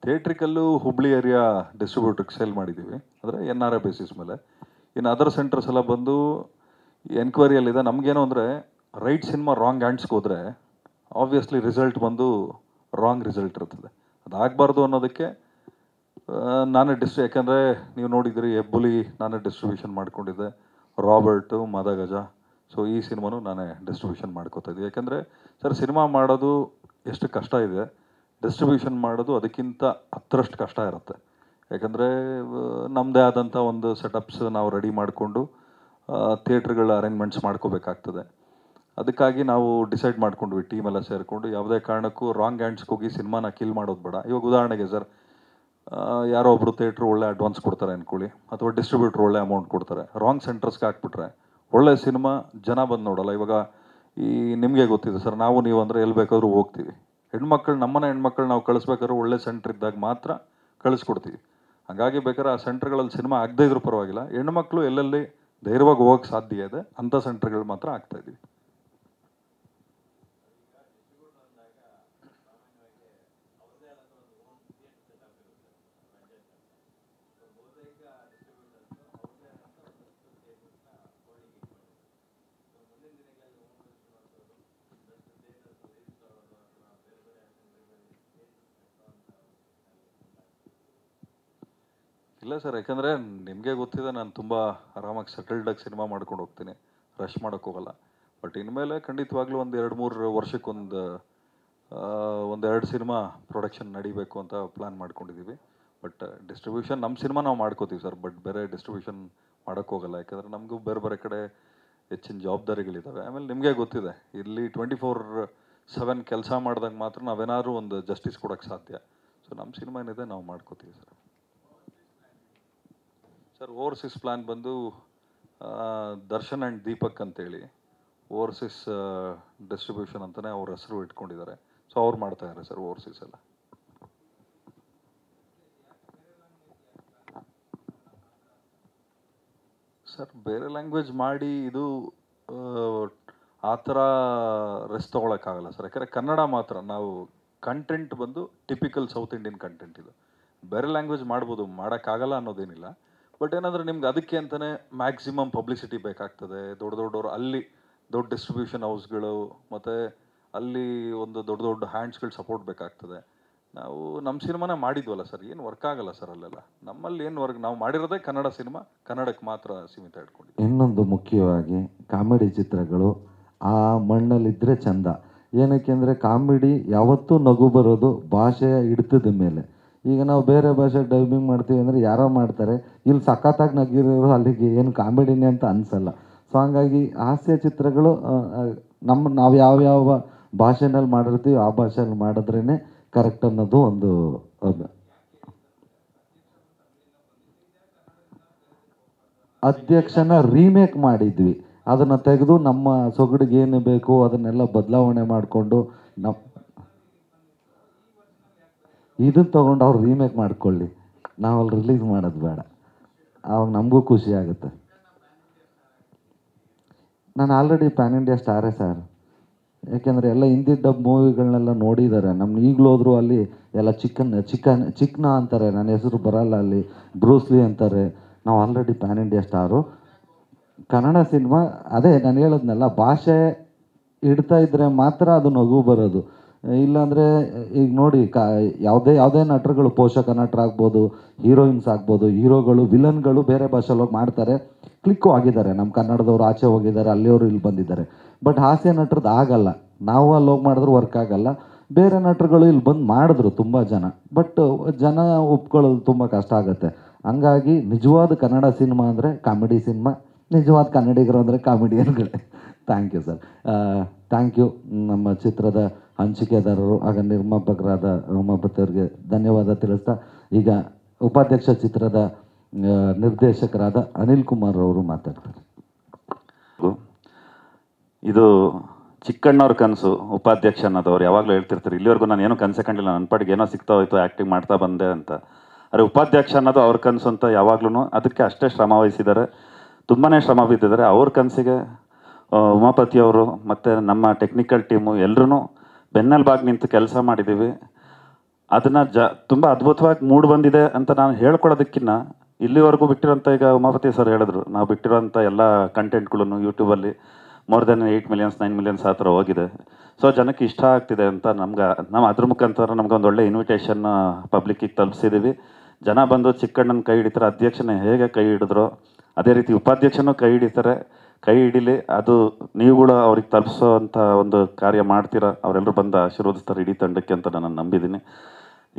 ಥಿಯೇಟ್ರಿಕಲ್ಲೂ ಹುಬ್ಳಿ ಏರಿಯಾ ಡಿಸ್ಟ್ರಿಬ್ಯೂಟ್ರಿಗೆ ಸೇಲ್ ಮಾಡಿದ್ದೀವಿ, ಅಂದರೆ NRI ಬೇಸಿಸ್ ಮೇಲೆ. ಇನ್ನು ಅದರ್ ಸೆಂಟರ್ಸ್ ಎಲ್ಲ ಬಂದು ಎನ್ಕ್ವೈರಿಯಲ್ಲಿದೆ. ನಮಗೇನು ಅಂದರೆ ರೈಟ್ ಸಿನಿಮಾ ರಾಂಗ್ ಹ್ಯಾಂಡ್ಸ್ಗೆ ಹೋದರೆ ಆಬ್ವಿಯಸ್ಲಿ ರಿಸಲ್ಟ್ ಬಂದು ರಾಂಗ್ ರಿಸಲ್ಟ್ ಇರ್ತದೆ. ಅದಾಗಬಾರ್ದು ಅನ್ನೋದಕ್ಕೆ ನಾನೇ ಯಾಕೆಂದರೆ ನೀವು ನೋಡಿದ್ರಿ ಹೆಬ್ಬುಲಿ ನಾನೇ ಡಿಸ್ಟ್ರಿಬ್ಯೂಷನ್ ಮಾಡ್ಕೊಂಡಿದ್ದೆ, ರಾಬರ್ಟು ಮದಗಜ. ಸೊ ಈ ಸಿನಿಮಾನು ನಾನೇ ಡಿಸ್ಟ್ರಿಬ್ಯೂಷನ್ ಮಾಡ್ಕೋತಾ ಇದ್ದೆ. ಯಾಕೆಂದರೆ ಸರ್ ಸಿನಿಮಾ ಮಾಡೋದು ಎಷ್ಟು ಕಷ್ಟ ಇದೆ, ಡಿಸ್ಟ್ರಿಬ್ಯೂಷನ್ ಮಾಡೋದು ಅದಕ್ಕಿಂತ 10ರಷ್ಟು ಕಷ್ಟ ಇರುತ್ತೆ. ಯಾಕಂದರೆ ನಮ್ಮದೇ ಆದಂಥ ಒಂದು ಸೆಟಪ್ಸ್ ನಾವು ರೆಡಿ ಮಾಡಿಕೊಂಡು ಥಿಯೇಟ್ರ್ಗಳ ಅರೇಂಜ್ಮೆಂಟ್ಸ್ ಮಾಡ್ಕೋಬೇಕಾಗ್ತದೆ. ಅದಕ್ಕಾಗಿ ನಾವು ಡಿಸೈಡ್ ಮಾಡ್ಕೊಂಡ್ವಿ ಟೀಮೆಲ್ಲ ಸೇರಿಕೊಂಡು, ಯಾವುದೇ ಕಾರಣಕ್ಕೂ ರಾಂಗ್ ಹ್ಯಾಂಡ್ಸ್ಗೆ ಹೋಗಿ ಸಿನಿಮಾನ ಕಿಲ್ ಮಾಡೋದು ಬೇಡ. ಇವಾಗ ಉದಾಹರಣೆಗೆ ಸರ್, ಯಾರೋ ಒಬ್ಬರು ಥಿಯೇಟ್ರ್ ಒಳ್ಳೆ ಅಡ್ವಾನ್ಸ್ ಕೊಡ್ತಾರೆ ಅಂದ್ಕೊಳ್ಳಿ, ಅಥವಾ ಡಿಸ್ಟ್ರಿಬ್ಯೂಟ್ರ್ ಒಳ್ಳೆ ಅಮೌಂಟ್ ಕೊಡ್ತಾರೆ, ರಾಂಗ್ ಸೆಂಟರ್ಸ್ಗೆ ಹಾಕ್ಬಿಟ್ರೆ ಒಳ್ಳೆ ಸಿನಿಮಾ ಜನ ಬಂದು ನೋಡಲ್ಲ. ಇವಾಗ ಈ ನಿಮಗೆ ಗೊತ್ತಿದೆ ಸರ್, ನೀವು ಅಂದರೆ ಎಲ್ಲಿ ಬೇಕಾದ್ರೂ ಹೋಗ್ತೀವಿ. ಹೆಣ್ಮಕ್ಳು, ನಮ್ಮನೆ ಹೆಣ್ಮಕ್ಳು ನಾವು ಕಳಿಸ್ಬೇಕಾದ್ರೂ ಒಳ್ಳೆ ಸೆಂಟ್ರ್ ಇದ್ದಾಗ ಮಾತ್ರ ಕಳಿಸ್ಕೊಡ್ತೀವಿ. ಹಾಗಾಗಿ ಬೇಕಾದ್ರೆ ಆ ಸೆಂಟ್ರ್ಗಳಲ್ಲಿ ಸಿನಿಮಾ ಆಗದೇ ಇದ್ರೂ ಪರವಾಗಿಲ್ಲ, ಹೆಣ್ಮಕ್ಳು ಎಲ್ಲೆಲ್ಲಿ ಧೈರ್ಯವಾಗಿ ಹೋಗೋಕ್ಕೆ ಸಾಧ್ಯ ಇದೆ ಅಂಥ ಸೆಂಟ್ರ್ಗಳು ಮಾತ್ರ ಆಗ್ತಾಯಿದ್ದೀವಿ. ಇಲ್ಲ ಸರ್, ಯಾಕಂದರೆ ನಿಮಗೆ ಗೊತ್ತಿದೆ, ನಾನು ತುಂಬ ಆರಾಮಾಗಿ ಸೆಟಲ್ಡಾಗಿ ಸಿನಿಮಾ ಮಾಡ್ಕೊಂಡು ಹೋಗ್ತೀನಿ, ರಶ್ ಮಾಡೋಕ್ಕೆ ಹೋಗಲ್ಲ. ಬಟ್ ಇನ್ಮೇಲೆ ಖಂಡಿತವಾಗ್ಲೂ ಒಂದು 2-3 ವರ್ಷಕ್ಕೊಂದು 2 ಸಿನಿಮಾ ಪ್ರೊಡಕ್ಷನ್ ನಡಿಬೇಕು ಅಂತ ಪ್ಲ್ಯಾನ್ ಮಾಡ್ಕೊಂಡಿದ್ದೀವಿ. ಬಟ್ ಡಿಸ್ಟ್ರಿಬ್ಯೂಷನ್ ನಮ್ಮ ಸಿನಿಮಾ ನಾವು ಮಾಡ್ಕೋತೀವಿ ಸರ್, ಬಟ್ ಬೇರೆ ಡಿಸ್ಟ್ರಿಬ್ಯೂಷನ್ ಮಾಡೋಕ್ಕೋಗಲ್ಲ. ಯಾಕಂದರೆ ನಮಗೂ ಬೇರೆ ಬೇರೆ ಕಡೆ ಹೆಚ್ಚಿನ ಜವಾಬ್ದಾರಿಗಳಿದ್ದಾವೆ. ಆಮೇಲೆ ನಿಮಗೆ ಗೊತ್ತಿದೆ, ಇಲ್ಲಿ 24/7 ಕೆಲಸ ಮಾಡಿದಾಗ ಮಾತ್ರ ನಾವೇನಾದ್ರೂ ಒಂದು ಜಸ್ಟಿಸ್ ಕೊಡೋಕ್ಕೆ ಸಾಧ್ಯ. ಸೊ ನಮ್ಮ ಸಿನಿಮಾ ಏನಿದೆ ನಾವು ಮಾಡ್ಕೋತೀವಿ ಸರ್. ಸರ್ ಓವರ್ಸೀಸ್ ಪ್ಲ್ಯಾನ್ ಬಂದು ದರ್ಶನ್ ಆ್ಯಂಡ್ ದೀಪಕ್ ಅಂತೇಳಿ ಓವರ್ಸೀಸ್ ಡಿಸ್ಟ್ರಿಬ್ಯೂಷನ್ ಅಂತಲೇ ಅವ್ರ ಹೆಸರು ಇಟ್ಕೊಂಡಿದ್ದಾರೆ. ಸೊ ಅವ್ರು ಮಾಡ್ತಾ ಇದ್ದಾರೆ ಸರ್ ಓವರ್ಸೀಸ್ ಎಲ್ಲ. ಸರ್ ಬೇರೆ ಲ್ಯಾಂಗ್ವೇಜ್ ಮಾಡಿ ಇದು ಆ ಥರ ರೆಸ್ಟ್ ತೊಗೊಳಕ್ಕಾಗಲ್ಲ ಸರ್. ಯಾಕಂದರೆ ಕನ್ನಡ ಮಾತ್ರ ನಾವು ಕಂಟೆಂಟ್ ಬಂದು ಟಿಪಿಕಲ್ ಸೌತ್ ಇಂಡಿಯನ್ ಕಂಟೆಂಟ್ ಇದು. ಬೇರೆ ಲ್ಯಾಂಗ್ವೇಜ್ ಮಾಡ್ಬೋದು, ಮಾಡೋಕ್ಕಾಗಲ್ಲ ಅನ್ನೋದೇನಿಲ್ಲ. ಬಟ್ ಏನಂದರೆ ನಿಮ್ಗೆ ಅದಕ್ಕೆ ಅಂತಲೇ ಮ್ಯಾಕ್ಸಿಮಮ್ ಪಬ್ಲಿಸಿಟಿ ಬೇಕಾಗ್ತದೆ. ದೊಡ್ಡವರು ಅಲ್ಲಿ ದೊಡ್ಡ ಡಿಸ್ಟ್ರಿಬ್ಯೂಷನ್ ಹೌಸ್ಗಳು ಮತ್ತು ಅಲ್ಲಿ ಒಂದು ದೊಡ್ಡ ಹ್ಯಾಂಡ್ಸ್ಗಳು ಸಪೋರ್ಟ್ ಬೇಕಾಗ್ತದೆ. ನಾವು ನಮ್ಮ ಸಿನಿಮಾನೇ ಮಾಡಿದ್ವಲ್ಲ ಸರ್, ಏನು ವರ್ಕ್ ಆಗಲ್ಲ ಸರ್ ಅಲ್ಲೆಲ್ಲ. ನಮ್ಮಲ್ಲಿ ಏನು ವರ್ಕ್, ನಾವು ಮಾಡಿರೋದೇ ಕನ್ನಡ ಸಿನಿಮಾ, ಕನ್ನಡಕ್ಕೆ ಮಾತ್ರ ಸೀಮಿತ ಇಟ್ಕೊಂಡಿದ್ದೀವಿ. ಇನ್ನೊಂದು ಮುಖ್ಯವಾಗಿ ಕಾಮಿಡಿ ಚಿತ್ರಗಳು ಆ ಮಣ್ಣಲ್ಲಿದ್ದರೆ ಚಂದ. ಏನಕ್ಕೆ ಅಂದರೆ ಕಾಮಿಡಿ ಯಾವತ್ತೂ ನಗು ಬರೋದು ಭಾಷೆಯ ಹಿಡಿತದ ಮೇಲೆ. ಈಗ ನಾವು ಬೇರೆ ಭಾಷೆ ಡಬ್ಬಿಂಗ್ ಮಾಡ್ತೀವಿ ಅಂದರೆ ಯಾರೋ ಮಾಡ್ತಾರೆ, ಇಲ್ಲಿ ಸಖತ್ತಾಗಿ ನಗಿರೋರು ಅಲ್ಲಿಗೆ ಏನು ಕಾಮಿಡಿನೇ ಅಂತ ಅನಿಸಲ್ಲ. ಸೊ ಹಂಗಾಗಿ ಹಾಸ್ಯ ಚಿತ್ರಗಳು ನಾವು ಯಾವ ಭಾಷೆನಲ್ಲಿ ಮಾಡಿರ್ತೀವಿ ಆ ಭಾಷೆಯಲ್ಲಿ ಮಾಡಿದ್ರೇ ಕರೆಕ್ಟ್ ಅನ್ನೋದು ಒಂದು. ಅಧ್ಯಕ್ಷನ ರೀಮೇಕ್ ಮಾಡಿದ್ವಿ, ಅದನ್ನು ತೆಗೆದು ನಮ್ಮ ಸೊಗಡಿಗೆ ಏನು ಬೇಕು ಅದನ್ನೆಲ್ಲ ಬದಲಾವಣೆ ಮಾಡಿಕೊಂಡು ಇದನ್ನು ತೊಗೊಂಡು ಅವ್ರು ರೀಮೇಕ್ ಮಾಡ್ಕೊಳ್ಳಿ, ನಾವಲ್ಲಿ ರಿಲೀಸ್ ಮಾಡೋದು ಬೇಡ, ಆವಾಗ ನಮಗೂ ಖುಷಿ ಆಗುತ್ತೆ. ನಾನು ಆಲ್ರೆಡಿ ಪ್ಯಾನ್ ಇಂಡಿಯಾ ಸ್ಟಾರೇ ಸರ್. ಯಾಕೆಂದರೆ ಎಲ್ಲ ಹಿಂದಿ ಡಬ್ ಮೂವಿಗಳನ್ನೆಲ್ಲ ನೋಡಿದ್ದಾರೆ. ನಮ್ಮ ಈಗಲೂ ಹೋದ್ರು ಅಲ್ಲಿ ಎಲ್ಲ ಚಿಕ್ನ ಅಂತಾರೆ, ನನ್ನ ಹೆಸರು ಬರಲ್ಲ, ಅಲ್ಲಿ ಬ್ರೂಸ್ಲಿ ಅಂತಾರೆ. ನಾವು already PAN India star. Kannada cinema ಅದೇ ನಾನು ಹೇಳಿದ್ನಲ್ಲ, ಭಾಷೆ ಇಡ್ತಾ ಇದ್ದರೆ ಮಾತ್ರ ಅದು ನಗು ಬರೋದು. ಇಲ್ಲಾಂದರೆ ಈಗ ನೋಡಿ ಯಾವುದೇ ನಟರುಗಳು, ಪೋಷಕ ನಟರಾಗ್ಬೋದು, ಹೀರೋಯಿನ್ಸ್ ಆಗ್ಬೋದು, ಹೀರೋಗಳು ವಿಲನ್ಗಳು ಬೇರೆ ಭಾಷೆಯಲ್ಲಿ ಹೋಗಿ ಮಾಡ್ತಾರೆ, ಕ್ಲಿಕ್ಕು ಆಗಿದ್ದಾರೆ. ನಮ್ಮ ಕನ್ನಡದವ್ರು ಆಚೆ ಹೋಗಿದ್ದಾರೆ, ಅಲ್ಲಿಯವರು ಇಲ್ಲಿ ಬಂದಿದ್ದಾರೆ. ಬಟ್ ಹಾಸ್ಯ ನಟರದ್ದು ಆಗಲ್ಲ, ನಾವು ಅಲ್ಲಿ ಹೋಗಿ ಮಾಡಿದ್ರು ವರ್ಕ್ ಆಗಲ್ಲ. ಬೇರೆ ನಟರುಗಳು ಇಲ್ಲಿ ಬಂದು ಮಾಡಿದ್ರು ತುಂಬ ಜನ, ಬಟ್ ಜನ ಒಪ್ಕೊಳ್ಳೋದು ತುಂಬ ಕಷ್ಟ ಆಗುತ್ತೆ. ಹಂಗಾಗಿ ನಿಜವಾದ ಕನ್ನಡ ಸಿನಿಮಾ ಅಂದರೆ ಕಾಮಿಡಿ ಸಿನಿಮಾ, ನಿಜವಾದ ಕನ್ನಡಿಗರು ಅಂದರೆ ಕಾಮಿಡಿಯನ್ಗಳೇ. Thank you sir, thank you. ನಮ್ಮ ಚಿತ್ರದ ಹಂಚಿಕೆದಾರರು ಆಗ ನಿರ್ಮಾಪಕರಾದ ಉಮಾಪತಿ ಅವರಿಗೆ ಧನ್ಯವಾದ ತಿಳಿಸ್ತಾ, ಈಗ ಉಪಾಧ್ಯಕ್ಷ ಚಿತ್ರದ ನಿರ್ದೇಶಕರಾದ ಅನಿಲ್ ಕುಮಾರ್ ಅವರು ಮಾತಾಡ್ತಾರೆ. ಇದು ಚಿಕ್ಕಣ್ಣವ್ರ ಕನಸು, ಉಪಾಧ್ಯಕ್ಷ ಅನ್ನೋದವ್ರು ಯಾವಾಗಲೂ ಹೇಳ್ತಿರ್ತಾರೆ. ಇಲ್ಲಿವರೆಗೂ ನಾನು ಏನೂ ಕನಸೆ ಕಂಡಿಲ್ಲ, ನನ್ನ ಪಾಡಿಗೆ ಏನೋ ಸಿಗ್ತಾ ಹೋಯ್ತು, ಆ್ಯಕ್ಟಿಂಗ್ ಮಾಡ್ತಾ ಬಂದೆ ಅಂತ. ಆದರೆ ಉಪಾಧ್ಯಕ್ಷ ಅನ್ನೋದು ಅವ್ರ ಕನಸು ಅಂತ ಯಾವಾಗ್ಲೂ ಅದಕ್ಕೆ ಅಷ್ಟೇ ಶ್ರಮ ವಹಿಸಿದ್ದಾರೆ, ತುಂಬಾ ಶ್ರಮ ಬಿದ್ದಿದ್ದಾರೆ. ಅವ್ರ ಕನಸಿಗೆ ಉಮಾಪತಿಯವರು ಮತ್ತು ನಮ್ಮ ಟೆಕ್ನಿಕಲ್ ಟೀಮು ಎಲ್ಲರೂ ಬೆನ್ನೆಲುಬಾಗಿ ನಿಂತು ಕೆಲಸ ಮಾಡಿದ್ದೀವಿ. ಅದನ್ನು ತುಂಬ ಅದ್ಭುತವಾಗಿ ಮೂಡಿ ಬಂದಿದೆ ಅಂತ ನಾನು ಹೇಳ್ಕೊಳ್ಳೋದಕ್ಕಿಂತ ಇಲ್ಲಿವರೆಗೂ ಬಿಟ್ಟಿರೋಂಥ, ಈಗ ಉಮಾಪತಿ ಸರ್ ಹೇಳಿದ್ರು, ನಾವು ಬಿಟ್ಟಿರೋಂಥ ಎಲ್ಲ ಕಂಟೆಂಟ್ಗಳನ್ನು ಯೂಟ್ಯೂಬಲ್ಲಿ ಮೋರ್ ದೆನ್ 8 ಮಿಲಿಯನ್ಸ್ 9 ಮಿಲಿಯನ್ಸ್ ಆ ಥರ ಹೋಗಿದೆ. ಸೊ ಜನಕ್ಕೆ ಇಷ್ಟ ಆಗ್ತಿದೆ ಅಂತ ನಾವು ಅದ್ರ ಮುಖಾಂತರ ನಮ್ಗೊಂದು ಒಳ್ಳೆ ಇನ್ವಿಟೇಷನ್ ಪಬ್ಲಿಕ್ಕಿಗೆ ತಲುಪಿಸಿದ್ದೀವಿ. ಜನ ಬಂದು ಚಿಕ್ಕಣ್ಣನ ಕೈ ಹಿಡಿತಾರೆ, ಅಧ್ಯಕ್ಷನ ಹೇಗೆ ಕೈ ಹಿಡಿದ್ರು ಅದೇ ರೀತಿ ಉಪಾಧ್ಯಕ್ಷನೂ ಕೈ ಹಿಡಿತಾರೆ. ಕೈ ಹಿಡೀಲಿ, ಅದು ನೀವುಗಳು ಅವ್ರಿಗೆ ತಲುಪಿಸೋವಂಥ ಒಂದು ಕಾರ್ಯ ಮಾಡ್ತೀರಾ. ಅವರೆಲ್ಲರೂ ಬಂದು ಆಶೀರ್ವದಿಸ್ತಾರೆ ಇಡೀ ತಂಡಕ್ಕೆ ಅಂತ ನಾನು ನಂಬಿದ್ದೀನಿ.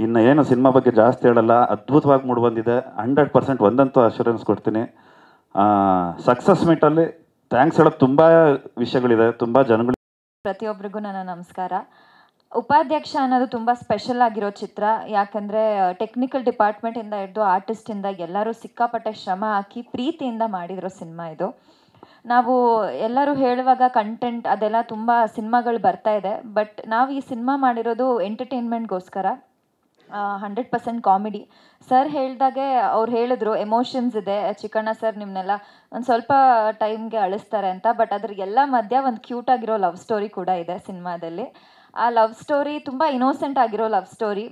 ಇನ್ನು ಏನು ಸಿನಿಮಾ ಬಗ್ಗೆ ಜಾಸ್ತಿ ಹೇಳಲ್ಲ, ಅದ್ಭುತವಾಗಿ ಮೂಡಿ ಬಂದಿದೆ. 100% ಒಂದಂತೂ ಅಶ್ಯೂರೆನ್ಸ್ ಕೊಡ್ತೀನಿ. ಸಕ್ಸಸ್ ಮೀಟಲ್ಲಿ ಥ್ಯಾಂಕ್ಸ್ ಹೇಳೋದು ತುಂಬ ವಿಷಯಗಳಿದೆ, ತುಂಬ ಜನಗಳು. ಪ್ರತಿಯೊಬ್ಬರಿಗೂ ನನ್ನ ನಮಸ್ಕಾರ. ಉಪಾಧ್ಯಕ್ಷ ಅನ್ನೋದು ತುಂಬ ಸ್ಪೆಷಲ್ ಆಗಿರೋ ಚಿತ್ರ. ಯಾಕಂದರೆ ಟೆಕ್ನಿಕಲ್ ಡಿಪಾರ್ಟ್ಮೆಂಟಿಂದ ಹಿಡಿದು ಆರ್ಟಿಸ್ಟಿಂದ ಎಲ್ಲರೂ ಸಿಕ್ಕಾಪಟ್ಟೆ ಶ್ರಮ ಹಾಕಿ ಪ್ರೀತಿಯಿಂದ ಮಾಡಿರೋ ಸಿನಿಮಾ ಇದು. ನಾವು ಎಲ್ಲರೂ ಹೇಳುವಾಗ ಕಂಟೆಂಟ್ ಅದೆಲ್ಲ ತುಂಬ ಸಿನಿಮಾಗಳು ಬರ್ತಾ ಇದೆ, ಬಟ್ ನಾವು ಈ ಸಿನಿಮಾ ಮಾಡಿರೋದು ಎಂಟರ್ಟೈನ್ಮೆಂಟ್ಗೋಸ್ಕರ. 100% ಕಾಮಿಡಿ. ಸರ್ ಹೇಳಿದಾಗೆ ಅವ್ರು ಹೇಳಿದ್ರು ಎಮೋಷನ್ಸ್ ಇದೆ, ಚಿಕ್ಕಣ್ಣ ಸರ್ ನಿಮ್ಮನ್ನೆಲ್ಲ ಒಂದು ಸ್ವಲ್ಪ ಟೈಮ್ಗೆ ಅಳಿಸ್ತಾರೆ ಅಂತ. ಬಟ್ ಅದ್ರ ಎಲ್ಲ ಮಧ್ಯ ಒಂದು ಕ್ಯೂಟ್ ಆಗಿರೋ ಲವ್ ಸ್ಟೋರಿ ಕೂಡ ಇದೆ ಸಿನಿಮಾದಲ್ಲಿ. ಆ ಲವ್ ಸ್ಟೋರಿ ತುಂಬ ಇನ್ನೋಸೆಂಟ್ ಆಗಿರೋ ಲವ್ ಸ್ಟೋರಿ,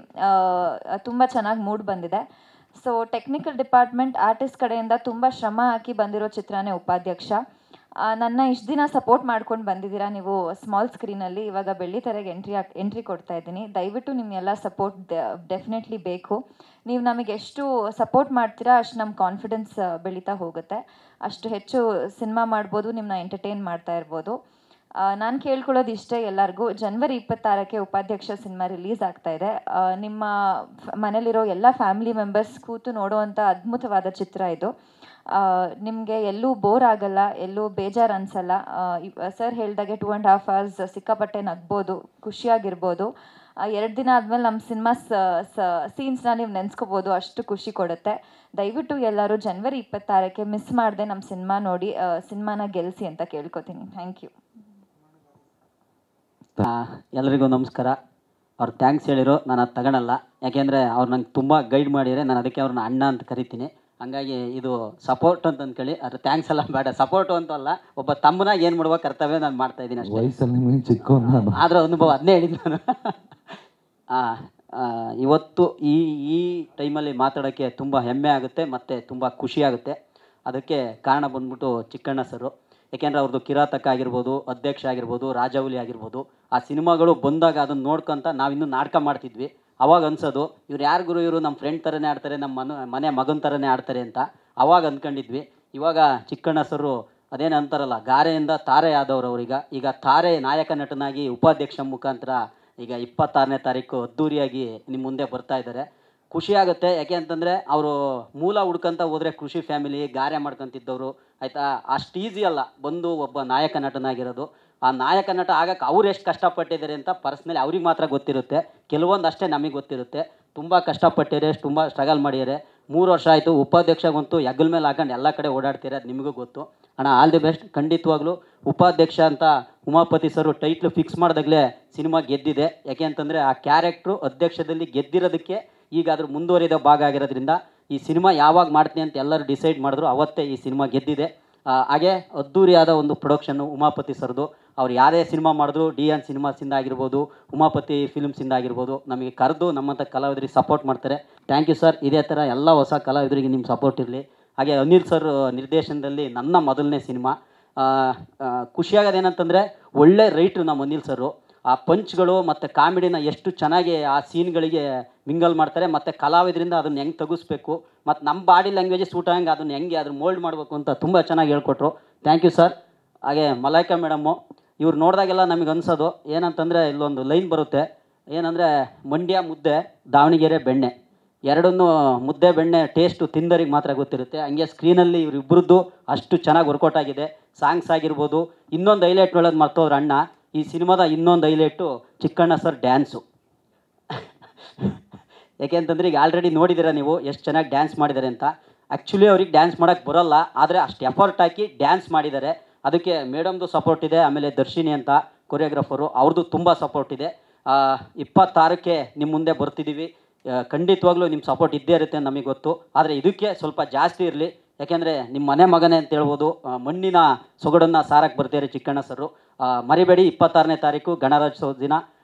ತುಂಬ ಚೆನ್ನಾಗಿ ಮೂಡ್ ಬಂದಿದೆ. ಸೊ ಟೆಕ್ನಿಕಲ್ ಡಿಪಾರ್ಟ್ಮೆಂಟ್ ಆರ್ಟಿಸ್ಟ್ ಕಡೆಯಿಂದ ತುಂಬ ಶ್ರಮ ಹಾಕಿ ಬಂದಿರೋ ಚಿತ್ರನೇ ಉಪಾಧ್ಯಕ್ಷ. ನನ್ನ ಇಷ್ಟು ದಿನ ಸಪೋರ್ಟ್ ಮಾಡ್ಕೊಂಡು ಬಂದಿದ್ದೀರಾ ನೀವು ಸ್ಮಾಲ್ ಸ್ಕ್ರೀನಲ್ಲಿ. ಇವಾಗ ಬೆಳ್ಳಿತೆರೆಗೆ ಎಂಟ್ರಿ ಕೊಡ್ತಾ ಇದ್ದೀನಿ. ದಯವಿಟ್ಟು ನಿಮ್ಮೆಲ್ಲ ಸಪೋರ್ಟ್ ಡೆಫಿನೆಟ್ಲಿ ಬೇಕು. ನೀವು ನಮಗೆ ಎಷ್ಟು ಸಪೋರ್ಟ್ ಮಾಡ್ತೀರಾ ಅಷ್ಟು ನಮ್ಮ ಕಾನ್ಫಿಡೆನ್ಸ್ ಬೆಳೀತಾ ಹೋಗುತ್ತೆ. ಅಷ್ಟು ಹೆಚ್ಚು ಸಿನಿಮಾ ಮಾಡ್ಬೋದು, ನಿಮ್ಮನ್ನ ಎಂಟರ್ಟೈನ್ ಮಾಡ್ತಾ ಇರ್ಬೋದು. ನಾನು ಕೇಳ್ಕೊಳ್ಳೋದು ಇಷ್ಟೇ ಎಲ್ಲರಿಗೂ, ಜನವರಿ 26ಕ್ಕೆ ಉಪಾಧ್ಯಕ್ಷ ಸಿನಿಮಾ ರಿಲೀಸ್ ಆಗ್ತಾ ಇದೆ. ನಿಮ್ಮ ಮನೇಲಿರೋ ಎಲ್ಲ ಫ್ಯಾಮಿಲಿ ಮೆಂಬರ್ಸ್ ಕೂತು ನೋಡುವಂಥ ಅದ್ಭುತವಾದ ಚಿತ್ರ ಇದು. ನಿಮಗೆ ಎಲ್ಲೂ ಬೋರ್ ಆಗಲ್ಲ, ಎಲ್ಲೂ ಬೇಜಾರು ಅನಿಸಲ್ಲ. ಸರ್ ಹೇಳಿದಾಗೆ 2.5 hours ಸಿಕ್ಕಾಪಟ್ಟೆ ನಗ್ಬೋದು, ಖುಷಿಯಾಗಿರ್ಬೋದು. 2 ದಿನ ಆದಮೇಲೆ ನಮ್ಮ ಸಿನಿಮಾ ಸೀನ್ಸ್ನ ನೀವು ನೆನೆಸ್ಕೋಬೋದು, ಅಷ್ಟು ಖುಷಿ ಕೊಡುತ್ತೆ. ದಯವಿಟ್ಟು ಎಲ್ಲರೂ ಜನವರಿ 26ಕ್ಕೆ ಮಿಸ್ ಮಾಡದೆ ನಮ್ಮ ಸಿನಿಮಾ ನೋಡಿ ಸಿನಿಮಾನ ಗೆಲ್ಲಿಸಿ ಅಂತ ಕೇಳ್ಕೊತೀನಿ. Thank you. ಎಲ್ಲರಿಗೂ ನಮಸ್ಕಾರ. ಅವ್ರು ಥ್ಯಾಂಕ್ಸ್ ಹೇಳಿರೋ ನಾನು ಅದು ತಗೊಳಲ್ಲ, ಯಾಕೆಂದರೆ ಅವ್ರು ನಂಗೆ ತುಂಬ ಗೈಡ್ ಮಾಡಿದರೆ, ನಾನು ಅದಕ್ಕೆ ಅವ್ರನ್ನ ಅಣ್ಣ ಅಂತ ಕರಿತೀನಿ. ಹಂಗಾಗಿ ಇದು ಸಪೋರ್ಟ್ ಅಂತ ಅಂದ್ಕೊಳ್ಳಿ, ಅದು ಥ್ಯಾಂಕ್ಸ್ ಎಲ್ಲ ಬೇಡ. ಸಪೋರ್ಟು ಅಂತಲ್ಲ, ಒಬ್ಬ ತಮ್ಮನಾಗ ಏನು ಮಾಡುವ ಕರ್ತವ್ಯ ನಾನು ಮಾಡ್ತಾಯಿದ್ದೀನಿ ಅಷ್ಟೇ. ವಯಸ್ಸಲ್ಲಿ ಚಿಕ್ಕ ಆದರೂ ಅನುಭವ ಅದನ್ನೇ ಹೇಳಿದ್ದು ನಾನು. ಇವತ್ತು ಈ ಟೈಮಲ್ಲಿ ಮಾತಾಡೋಕ್ಕೆ ತುಂಬ ಹೆಮ್ಮೆ ಆಗುತ್ತೆ ಮತ್ತು ತುಂಬ ಖುಷಿಯಾಗುತ್ತೆ. ಅದಕ್ಕೆ ಕಾರಣ ಬಂದ್ಬಿಟ್ಟು ಚಿಕ್ಕಣ್ಣ ಸರು. ಯಾಕೆಂದರೆ ಅವ್ರದ್ದು ಕಿರಾತಕ ಆಗಿರ್ಬೋದು, ಅಧ್ಯಕ್ಷ ಆಗಿರ್ಬೋದು, ರಾಜಾವಲಿ ಆಗಿರ್ಬೋದು, ಆ ಸಿನಿಮಾಗಳು ಬಂದಾಗ ಅದನ್ನು ನೋಡ್ಕೊತ ನಾವಿನ್ನೂ ನಾಟಕ ಮಾಡ್ತಿದ್ವಿ. ಅವಾಗ ಅನ್ಸೋದು ಇವ್ರು ಯಾರು ಗುರು, ಇವರು ನಮ್ಮ ಫ್ರೆಂಡ್ ಥರನೇ ಆಡ್ತಾರೆ, ನಮ್ಮ ಮನೆ ಮಗನ ಥರನೇ ಆಡ್ತಾರೆ ಅಂತ ಅವಾಗ ಅಂದ್ಕೊಂಡಿದ್ವಿ. ಇವಾಗ ಚಿಕ್ಕಣ್ಣ ಸರು ಅದೇನು ಅಂತಾರಲ್ಲ, ಗಾರೆಯಿಂದ ತಾರೆ ಆದವರು ಅವ್ರೀಗ. ಈಗ ತಾರೆ ನಾಯಕ ನಟನಾಗಿ ಉಪಾಧ್ಯಕ್ಷ ಮುಖಾಂತರ ಈಗ 26ನೇ ತಾರೀಕು ಅದ್ದೂರಿಯಾಗಿ ನಿಮ್ಮ ಮುಂದೆ ಬರ್ತಾ ಇದ್ದಾರೆ. ಖುಷಿಯಾಗುತ್ತೆ. ಯಾಕೆ ಅಂತಂದರೆ ಅವರು ಮೂಲ ಹುಡ್ಕೊಂತ ಹೋದರೆ ಕೃಷಿ ಫ್ಯಾಮಿಲಿ ಗಾರೆ ಮಾಡ್ಕೊತಿದ್ದವರು, ಆಯಿತಾ, ಅಷ್ಟು ಈಸಿ ಅಲ್ಲ ಬಂದು ಒಬ್ಬ ನಾಯಕ ನಟನಾಗಿರೋದು. ಆ ನಾಯಕ ನಟ ಆಗಕ್ಕೆ ಅವ್ರು ಎಷ್ಟು ಕಷ್ಟಪಟ್ಟಿದ್ದಾರೆ ಅಂತ ಪರ್ಸ್ನಲಿ ಅವ್ರಿಗೆ ಮಾತ್ರ ಗೊತ್ತಿರುತ್ತೆ. ಕೆಲವೊಂದು ಅಷ್ಟೇ ನಮಗೆ ಗೊತ್ತಿರುತ್ತೆ. ತುಂಬ ಕಷ್ಟಪಟ್ಟಿದ್ದಾರೆ, ತುಂಬ ಸ್ಟ್ರಗಲ್ ಮಾಡಿದ್ದಾರೆ. 3 ವರ್ಷ ಆಯಿತು. ಉಪಾಧ್ಯಕ್ಷಗಂತೂ ಹೆಗಲ ಮೇಲೆ ಹಾಕೊಂಡು ಎಲ್ಲ ಕಡೆ ಓಡಾಡ್ತೀರ, ಅದು ನಿಮಗೂ ಗೊತ್ತು ಅಣ್ಣ. All the best. ಖಂಡಿತವಾಗ್ಲೂ ಉಪಾಧ್ಯಕ್ಷ ಅಂತ ಉಮಾಪತಿ ಸರು ಟೈಟ್ಲು ಫಿಕ್ಸ್ ಮಾಡಿದಾಗಲೇ ಸಿನಿಮಾ ಗೆದ್ದಿದೆ. ಯಾಕೆ ಅಂತಂದರೆ ಆ ಕ್ಯಾರೆಕ್ಟ್ರು ಅಧ್ಯಕ್ಷದಲ್ಲಿ ಗೆದ್ದಿರೋದಕ್ಕೆ ಈಗ ಅದ್ರ ಮುಂದುವರಿದ ಭಾಗ ಆಗಿರೋದ್ರಿಂದ ಈ ಸಿನಿಮಾ ಯಾವಾಗ ಮಾಡ್ತೀನಿ ಅಂತ ಎಲ್ಲರೂ ಡಿಸೈಡ್ ಮಾಡಿದ್ರು, ಅವತ್ತೇ ಈ ಸಿನಿಮಾ ಗೆದ್ದಿದೆ. ಹಾಗೆ ಅದ್ದೂರಿಯಾದ ಒಂದು ಪ್ರೊಡಕ್ಷನ್ನು ಉಮಾಪತಿ ಸರ್ದು. ಅವ್ರು ಯಾರೇ ಸಿನಿಮಾ ಮಾಡಿದ್ರು, DN ಸಿನಿಮಾಸಿಂದ ಆಗಿರ್ಬೋದು, ಉಮಾಪತಿ ಫಿಲ್ಮ್ಸಿಂದ ಆಗಿರ್ಬೋದು, ನಮಗೆ ಕರೆದು ನಮ್ಮಂಥ ಕಲಾವಿದರಿಗೆ ಸಪೋರ್ಟ್ ಮಾಡ್ತಾರೆ. Thank you sir. ಇದೇ ಥರ ಎಲ್ಲ ಹೊಸ ಕಲಾವಿದರಿಗೆ ನಿಮ್ಮ ಸಪೋರ್ಟ್ ಇರಲಿ. ಹಾಗೆ ಅನಿಲ್ ಸರ್ ನಿರ್ದೇಶನದಲ್ಲಿ ನನ್ನ ಮೊದಲನೇ ಸಿನಿಮಾ. ಖುಷಿಯಾಗೋದೇನಂತಂದರೆ ಒಳ್ಳೆ ರೈಟ್ರು ನಮ್ಮ ಅನಿಲ್ ಸರು. ಆ ಪಂಚ್ಗಳು ಮತ್ತು ಕಾಮಿಡಿನ ಎಷ್ಟು ಚೆನ್ನಾಗಿ ಆ ಸೀನ್ಗಳಿಗೆ ಮಿಂಗಲ್ ಮಾಡ್ತಾರೆ, ಮತ್ತು ಕಲಾವಿದರಿಂದ ಅದನ್ನು ಹೆಂಗೆ ತೆಗಿಸ್ಬೇಕು, ಮತ್ತು ನಮ್ಮ ಬಾಡಿ ಲ್ಯಾಂಗ್ವೇಜ್ ಸೂಟ್ ಹಂಗೆ ಅದನ್ನು ಹೆಂಗೆ ಅದನ್ನು ಮೋಲ್ಡ್ ಮಾಡಬೇಕು ಅಂತ ತುಂಬ ಚೆನ್ನಾಗಿ ಹೇಳ್ಕೊಟ್ರು. Thank you sir. ಹಾಗೆ ಮಲೈಕಾ ಮೇಡಮ್ಮು, ಇವ್ರು ನೋಡಿದಾಗೆಲ್ಲ ನಮಗೆ ಅನ್ಸೋದು ಏನಂತಂದರೆ, ಇಲ್ಲೊಂದು ಲೈನ್ ಬರುತ್ತೆ, ಏನಂದರೆ ಮಂಡ್ಯ ಮುದ್ದೆ, ದಾವಣಗೆರೆ ಬೆಣ್ಣೆ, ಎರಡನ್ನೂ ಮುದ್ದೆ ಬೆಣ್ಣೆ ಟೇಸ್ಟು ತಿಂದರಿಗೆ ಮಾತ್ರ ಗೊತ್ತಿರುತ್ತೆ. ಹಂಗೆ ಸ್ಕ್ರೀನಲ್ಲಿ ಇವರಿಬ್ಬರದ್ದು ಅಷ್ಟು ಚೆನ್ನಾಗಿ ವರ್ಕೌಟ್ ಆಗಿದೆ. ಸಾಂಗ್ಸ್ ಆಗಿರ್ಬೋದು. ಇನ್ನೊಂದು ಹೈಲೈಟ್ ಹೇಳೋದು ಮರ್ತೋದ್ರು ಅಣ್ಣ, ಈ ಸಿನಿಮಾದ ಇನ್ನೊಂದು ಹೈಲೈಟು ಚಿಕ್ಕಣ್ಣ ಸರ್ ಡ್ಯಾನ್ಸು. ಯಾಕೆ ಅಂತಂದರೆ ಈಗ ಆಲ್ರೆಡಿ ನೋಡಿದ್ದೀರ ನೀವು ಎಷ್ಟು ಚೆನ್ನಾಗಿ ಡ್ಯಾನ್ಸ್ ಮಾಡಿದ್ದಾರೆ ಅಂತ. ಆ್ಯಕ್ಚುಲಿ ಅವ್ರಿಗೆ ಡ್ಯಾನ್ಸ್ ಮಾಡೋಕ್ಕೆ ಬರೋಲ್ಲ, ಆದರೆ ಅಷ್ಟು ಎಫರ್ಟ್ ಹಾಕಿ ಡ್ಯಾನ್ಸ್ ಮಾಡಿದ್ದಾರೆ. ಅದಕ್ಕೆ ಮೇಡಮ್ದು ಸಪೋರ್ಟ್ ಇದೆ. ಆಮೇಲೆ ದರ್ಶಿನಿ ಅಂತ ಕೊರಿಯೋಗ್ರಾಫರು, ಅವ್ರದ್ದು ತುಂಬ ಸಪೋರ್ಟ್ ಇದೆ. 26ಕ್ಕೆ ನಿಮ್ಮ ಮುಂದೆ ಬರ್ತಿದ್ದೀವಿ. ಖಂಡಿತವಾಗ್ಲೂ ನಿಮ್ಮ ಸಪೋರ್ಟ್ ಇದ್ದೇ ಇರುತ್ತೆ ನಮಗೆ ಗೊತ್ತು. ಆದರೆ ಇದಕ್ಕೆ ಸ್ವಲ್ಪ ಜಾಸ್ತಿ ಇರಲಿ, ಯಾಕೆಂದರೆ ನಿಮ್ಮ ಮನೆ ಮಗನೇ ಅಂತ ಹೇಳ್ಬೋದು. ಮಣ್ಣಿನ ಸೊಗಡನ್ನು ಸಾರಕ್ಕೆ ಬರ್ತಾರೆ ಚಿಕ್ಕಣ್ಣ ಸರು. ಮರಿಬೇಡಿ, 26ನೇ ತಾರೀಕು ಗಣರಾಜ್ಯೋತ್ಸವ ದಿನ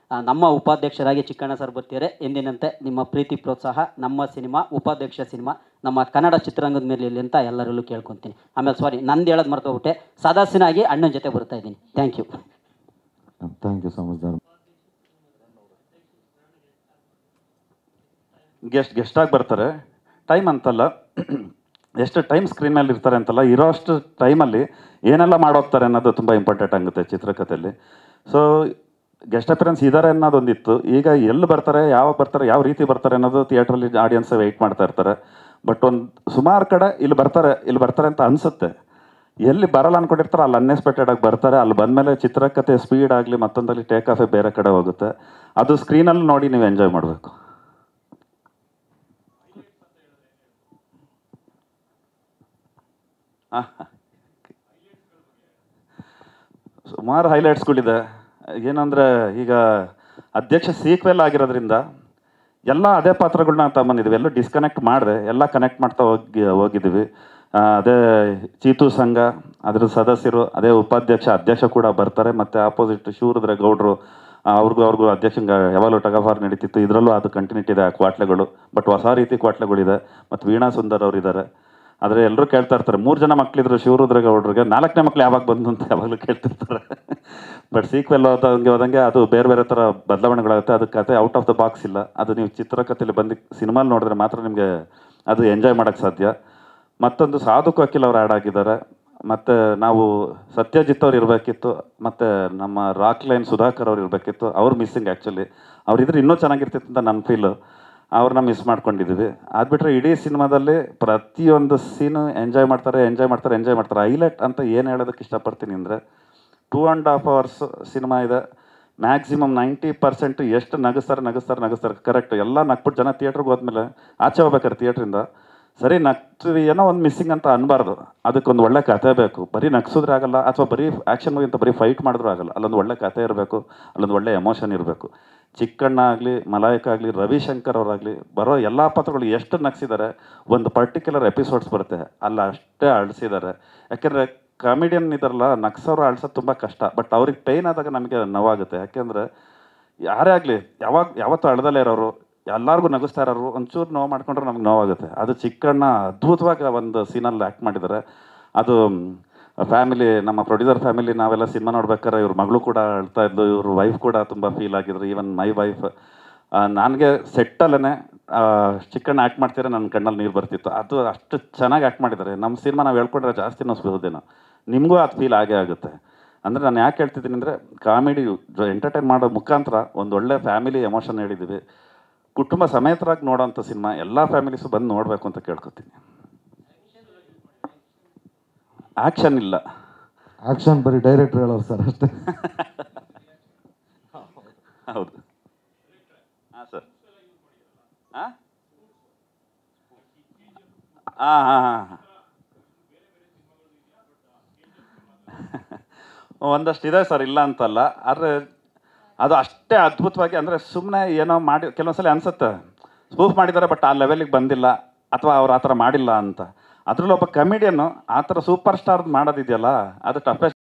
ನಮ್ಮ ಉಪಾಧ್ಯಕ್ಷರಾಗಿ ಚಿಕ್ಕಣ್ಣ ಸರ್ ಬರ್ತಿದ್ದಾರೆ. ಎಂದಿನಂತೆ ನಿಮ್ಮ ಪ್ರೀತಿ ಪ್ರೋತ್ಸಾಹ ನಮ್ಮ ಸಿನಿಮಾ ಉಪಾಧ್ಯಕ್ಷ ಸಿನಿಮಾ ನಮ್ಮ ಕನ್ನಡ ಚಿತ್ರರಂಗದ ಮೇಲೆ ಇರಲಿ ಅಂತ ಎಲ್ಲರಲ್ಲೂ ಕೇಳ್ಕೊತೀನಿ. ಆಮೇಲೆ ಸಾರಿ, ನಂದು ಹೇಳೋದು ಮರ್ತೋಗ್ಬಿಟ್ಟೆ, ಸದಾಸಿನಾಗಿ ಅಣ್ಣನ ಜೊತೆ ಬರ್ತಾ ಇದ್ದೀನಿ. Thank you. Thank you so much sir. ಗೆಸ್ಟಾಗಿ ಬರ್ತಾರೆ, ಟೈಮ್ ಅಂತಲ್ಲ, ಎಷ್ಟು ಟೈಮ್ ಸ್ಕ್ರೀನ್ ಮೇಲೆ ಇರ್ತಾರೆ ಅಂತಲ್ಲ, ಇರೋ ಅಷ್ಟು ಟೈಮಲ್ಲಿ ಏನೆಲ್ಲ ಮಾಡೋಗ್ತಾರೆ ಅನ್ನೋದು ತುಂಬ ಇಂಪಾರ್ಟೆಂಟ್ ಆಗುತ್ತೆ ಚಿತ್ರಕಥೆಯಲ್ಲಿ. ಸೊ ಗೆಸ್ಟ್ ಅಪಿಯರೆನ್ಸ್ ಇದ್ದಾರೆ ಅನ್ನೋದೊಂದಿತ್ತು. ಈಗ ಎಲ್ಲಿ ಬರ್ತಾರೆ, ಯಾವಾಗ ಬರ್ತಾರೆ, ಯಾವ ರೀತಿ ಬರ್ತಾರೆ ಅನ್ನೋದು ಥಿಯೇಟ್ರಲ್ಲಿ ಆಡಿಯನ್ಸ್ ವೆಯ್ಟ್ ಮಾಡ್ತಾ ಇರ್ತಾರೆ. ಬಟ್ ಒಂದು ಸುಮಾರು ಕಡೆ ಇಲ್ಲಿ ಬರ್ತಾರೆ ಅಂತ ಅನಿಸುತ್ತೆ. ಎಲ್ಲಿ ಬರಲ್ಲ ಅಂದ್ಕೊಂಡಿರ್ತಾರೆ ಅಲ್ಲಿ ಅನ್ಎಕ್ಸ್ಪೆಕ್ಟೆಡ್ ಆಗಿ ಬರ್ತಾರೆ. ಅಲ್ಲಿ ಬಂದಮೇಲೆ ಚಿತ್ರಕಥೆ ಸ್ಪೀಡ್ ಆಗಲಿ ಮತ್ತೊಂದಲ್ಲಿ ಟೇಕ್ ಆಫೇ ಬೇರೆ ಕಡೆ ಹೋಗುತ್ತೆ. ಅದು ಸ್ಕ್ರೀನಲ್ಲಿ ನೋಡಿ ನೀವು ಎಂಜಾಯ್ ಮಾಡಬೇಕು. ಸುಮಾರು ಹೈಲೈಟ್ಸ್ಗಳಿದೆ. ಏನಂದರೆ ಈಗ ಅಧ್ಯಕ್ಷ ಸೀಕ್ವೆಲ್ ಆಗಿರೋದ್ರಿಂದ ಎಲ್ಲ ಅದೇ ಪಾತ್ರಗಳನ್ನ ತಗೊಂಬಂದಿದ್ವಿ. ಎಲ್ಲೂ ಡಿಸ್ಕನೆಕ್ಟ್ ಮಾಡಿದೆ, ಎಲ್ಲ ಕನೆಕ್ಟ್ ಮಾಡ್ತಾ ಹೋಗಿದ್ದೀವಿ. ಅದೇ ಚೀತು ಸಂಘ ಅದರ ಸದಸ್ಯರು, ಅದೇ ಉಪಾಧ್ಯಕ್ಷ ಅಧ್ಯಕ್ಷ ಕೂಡ ಬರ್ತಾರೆ. ಮತ್ತು ಆಪೋಸಿಟ್ ಶಿವರುದ್ರ ಗೌಡ್ರು, ಅವ್ರಿಗೂ ಅಧ್ಯಕ್ಷಂಗೆ ಯಾವಾಗಲೂ ಟಗಫಾರ್ ನಡೀತಿತ್ತು. ಇದರಲ್ಲೂ ಅದು ಕಂಟಿನ್ಯೂಟಿ ಇದೆ ಆ ಕ್ವಾಟ್ಲೆಗಳು. ಬಟ್ ಹೊಸ ರೀತಿ ಕ್ವಾಟ್ಲೆಗಳಿದೆ. ಮತ್ತು ವೀಣಾ ಸುಂದರ್ ಅವರಿದ್ದಾರೆ. ಆದರೆ ಎಲ್ಲರೂ ಕೇಳ್ತಾ ಇರ್ತಾರೆ, 3 ಜನ ಮಕ್ಕಳಿದ್ರು ಶಿವರುದ್ರ ಗೌಡ್ರಿಗೆ, 4ನೇ ಮಕ್ಳು ಯಾವಾಗ ಬಂದು ಅಂತ ಯಾವಾಗಲೂ ಕೇಳ್ತಿರ್ತಾರೆ. ಬಟ್ ಸೀಕ್ವೆಲ್ ಹೋದಂಗೆ ಅದು ಬೇರೆ ಬೇರೆ ಥರ ಬದಲಾವಣೆಗಳಾಗುತ್ತೆ. ಅದು ಕತೆ ಔಟ್ ಆಫ್ ದ ಬಾಕ್ಸ್ ಇಲ್ಲ. ಅದು ನೀವು ಚಿತ್ರಕಥೆಯಲ್ಲಿ ಬಂದು ಸಿನಿಮಾಲಿ ನೋಡಿದ್ರೆ ಮಾತ್ರ ನಿಮಗೆ ಅದು ಎಂಜಾಯ್ ಮಾಡೋಕ್ಕೆ ಸಾಧ್ಯ. ಮತ್ತೊಂದು ಸಾಧು ವಕೀಲ್ ಅವ್ರು ಆ್ಯಡ್ ಆಗಿದ್ದಾರೆ. ಮತ್ತು ನಾವು ಸತ್ಯಜಿತ್ ಅವ್ರು ಇರಬೇಕಿತ್ತು, ಮತ್ತು ನಮ್ಮ ರಾಕ್ ಲೈನ್ ಸುಧಾಕರ್ ಅವ್ರು ಇರಬೇಕಿತ್ತು. ಅವ್ರು ಮಿಸ್ಸಿಂಗ್ ಆ್ಯಕ್ಚುಲಿ. ಅವ್ರಿದ್ರೆ ಇನ್ನೂ ಚೆನ್ನಾಗಿರ್ತಿತ್ತು ಅಂತ ನನ್ನ ಫೀಲು. ಅವ್ರನ್ನ ಮಿಸ್ ಮಾಡ್ಕೊಂಡಿದ್ದೀವಿ. ಅದು ಬಿಟ್ಟರೆ ಇಡೀ ಸಿನಿಮಾದಲ್ಲಿ ಪ್ರತಿಯೊಂದು ಸೀನು ಎಂಜಾಯ್ ಮಾಡ್ತಾರೆ. ಹೈಲೈಟ್ ಅಂತ ಏನು ಹೇಳೋದಕ್ಕೆ ಇಷ್ಟಪಡ್ತೀನಿ ಅಂದರೆ 2.5 hours ಸಿನಿಮಾ ಇದೆ. ಮ್ಯಾಕ್ಸಿಮಮ್ 90% ಎಷ್ಟು ನಗಿಸ್ತಾರೆ ಕರೆಕ್ಟ್. ಎಲ್ಲ ನಕ್ಬಿಟ್ಟು ಜನ ಥಿಯೇಟ್ರಿಗೆ ಹೋದ್ಮೇಲೆ ಆಚೆ ಹೋಗ್ಬೇಕಾರೆ ಥಿಯೇಟ್ರಿಂದ ಸರಿ ನಗ್ತೀವಿ, ಏನೋ ಒಂದು ಮಿಸ್ಸಿಂಗ್ ಅಂತ ಅನ್ಬಾರ್ದು. ಅದಕ್ಕೊಂದು ಒಳ್ಳೆ ಕತೆ ಬೇಕು. ಬರೀ ನಗ್ಸಿದ್ರೆ ಆಗಲ್ಲ, ಅಥವಾ ಬರೀ ಆ್ಯಕ್ಷನ್ ಮೂವಿ ಅಂತ ಬರೀ ಫೈಟ್ ಮಾಡಿದ್ರೂ ಆಗಲ್ಲ. ಅಲ್ಲೊಂದು ಒಳ್ಳೆ ಕತೆ ಇರಬೇಕು, ಅಲ್ಲೊಂದು ಒಳ್ಳೆ ಎಮೋಷನ್ ಇರಬೇಕು. ಚಿಕ್ಕಣ್ಣ ಆಗಲಿ, ಮಲಾಯಿಕ ಆಗಲಿ, ರವಿಶಂಕರ್ ಅವರಾಗಲಿ ಬರೋ ಎಲ್ಲ ಪಾತ್ರಗಳು ಎಷ್ಟು ನಗ್ಸಿದ್ದಾರೆ. ಒಂದು ಪರ್ಟಿಕ್ಯುಲರ್ ಎಪಿಸೋಡ್ಸ್ ಬರುತ್ತೆ, ಅಲ್ಲ ಅಷ್ಟೇ ಅಳಿಸಿದ್ದಾರೆ. ಯಾಕೆಂದರೆ ಕಾಮಿಡಿಯನ್ ಇದಾರಲ್ಲ, ನಗ್ಸೋರು ಅಳ್ಸೋದು ತುಂಬ ಕಷ್ಟ. ಬಟ್ ಅವ್ರಿಗೆ ಪೇಯ್ನ್ ಆದಾಗ ನಮಗೆ ನೋವಾಗುತ್ತೆ. ಯಾಕೆಂದರೆ ಯಾರೇ ಆಗಲಿ ಯಾವತ್ತೂ ಅಳ್ದಲ್ಲೇ ಇರೋರು, ಎಲ್ಲರಿಗೂ ನಗಿಸ್ತಾ ಇರೋರು ಒಂಚೂರು ನೋವು ಮಾಡ್ಕೊಂಡ್ರೆ ನಮ್ಗೆ ನೋವಾಗುತ್ತೆ. ಅದು ಚಿಕ್ಕಣ್ಣ ಅದ್ಭುತವಾಗಿ ಒಂದು ಸೀನಲ್ಲಿ ಆ್ಯಕ್ಟ್ ಮಾಡಿದ್ದಾರೆ. ಅದು ಫ್ಯಾಮಿಲಿ, ನಮ್ಮ ಪ್ರೊಡ್ಯೂಸರ್ ಫ್ಯಾಮಿಲಿ, ನಾವೆಲ್ಲ ಸಿನಿಮಾ ನೋಡ್ಬೇಕಾದ್ರೆ ಇವ್ರ ಮಗಳು ಕೂಡ ಅಳ್ತಾ ಇದ್ದು, ಇವ್ರ ವೈಫ್ ಕೂಡ ತುಂಬ ಫೀಲ್ ಆಗಿದ್ರು. Even my wife. ನನಗೆ ಸೆಟ್ಟಲ್ಲೇ ಚಿಕ್ಕಣ್ಣ ಆ್ಯಕ್ಟ್ ಮಾಡ್ತಿದ್ರೆ ನನ್ನ ಕಣ್ಣಲ್ಲಿ ನೀರು ಬರ್ತಿತ್ತು. ಅದು ಅಷ್ಟು ಚೆನ್ನಾಗಿ ಆ್ಯಕ್ಟ್ ಮಾಡಿದ್ದಾರೆ. ನಮ್ಮ ಸಿನಿಮಾ ನಾವು ಹೇಳ್ಕೊಂಡ್ರೆ ಜಾಸ್ತಿ ನೋಸ್ಬೋದೇನೋ. ನಿಮಗೂ ಅದು ಫೀಲ್ ಆಗೇ ಆಗುತ್ತೆ. ಅಂದರೆ ನಾನು ಯಾಕೆ ಹೇಳ್ತಿದ್ದೀನಿ ಅಂದರೆ, ಕಾಮಿಡಿ ಎಂಟರ್ಟೈನ್ ಮಾಡೋ ಮುಖಾಂತರ ಒಂದು ಒಳ್ಳೆ ಫ್ಯಾಮಿಲಿ ಎಮೋಷನ್ ಹೇಳಿದ್ದೀವಿ. ಕುಟುಂಬ ಸಮೇತರಾಗಿ ನೋಡೋಂಥ ಸಿನಿಮಾ ಎಲ್ಲ ಫ್ಯಾಮಿಲೀಸು ಬಂದು ನೋಡಬೇಕು ಅಂತ ಕೇಳ್ಕೊತೀನಿ. ಆ್ಯಕ್ಷನ್ ಇಲ್ಲ, ಆ್ಯಕ್ಷನ್ ಬರೀ ಡೈರೆಕ್ಟ್ರ್ ಹೇಳೋರು ಸರ್ ಅಷ್ಟೇ. ಹೌದು. ಹಾಂ ಸರ್. ಹಾಂ ಹಾಂ ಹಾಂ ಹಾಂ ಒಂದಷ್ಟು ಇದೆ ಸರ್, ಇಲ್ಲ ಅಂತಲ್ಲ. ಆದರೆ ಅದು ಅಷ್ಟೇ ಅದ್ಭುತವಾಗಿ, ಅಂದರೆ ಸುಮ್ಮನೆ ಏನೋ ಮಾಡಿ ಕೆಲವೊಂದ್ಸಲ ಅನಿಸುತ್ತೆ ಸ್ಪೂಫ್ ಮಾಡಿದ್ದಾರೆ, ಬಟ್ ಆ ಲೆವೆಲಿಗೆ ಬಂದಿಲ್ಲ, ಅಥವಾ ಅವ್ರು ಆ ಥರ ಮಾಡಿಲ್ಲ ಅಂತ. ಅದರಲ್ಲೂ ಒಬ್ಬ ಕಮಿಡಿಯನ್ನು ಆ ಥರ ಸೂಪರ್ ಸ್ಟಾರ್ ಮಾಡೋದಿದೆಯಲ್ಲ, ಅದು ಟಫೆಸ್ಟ್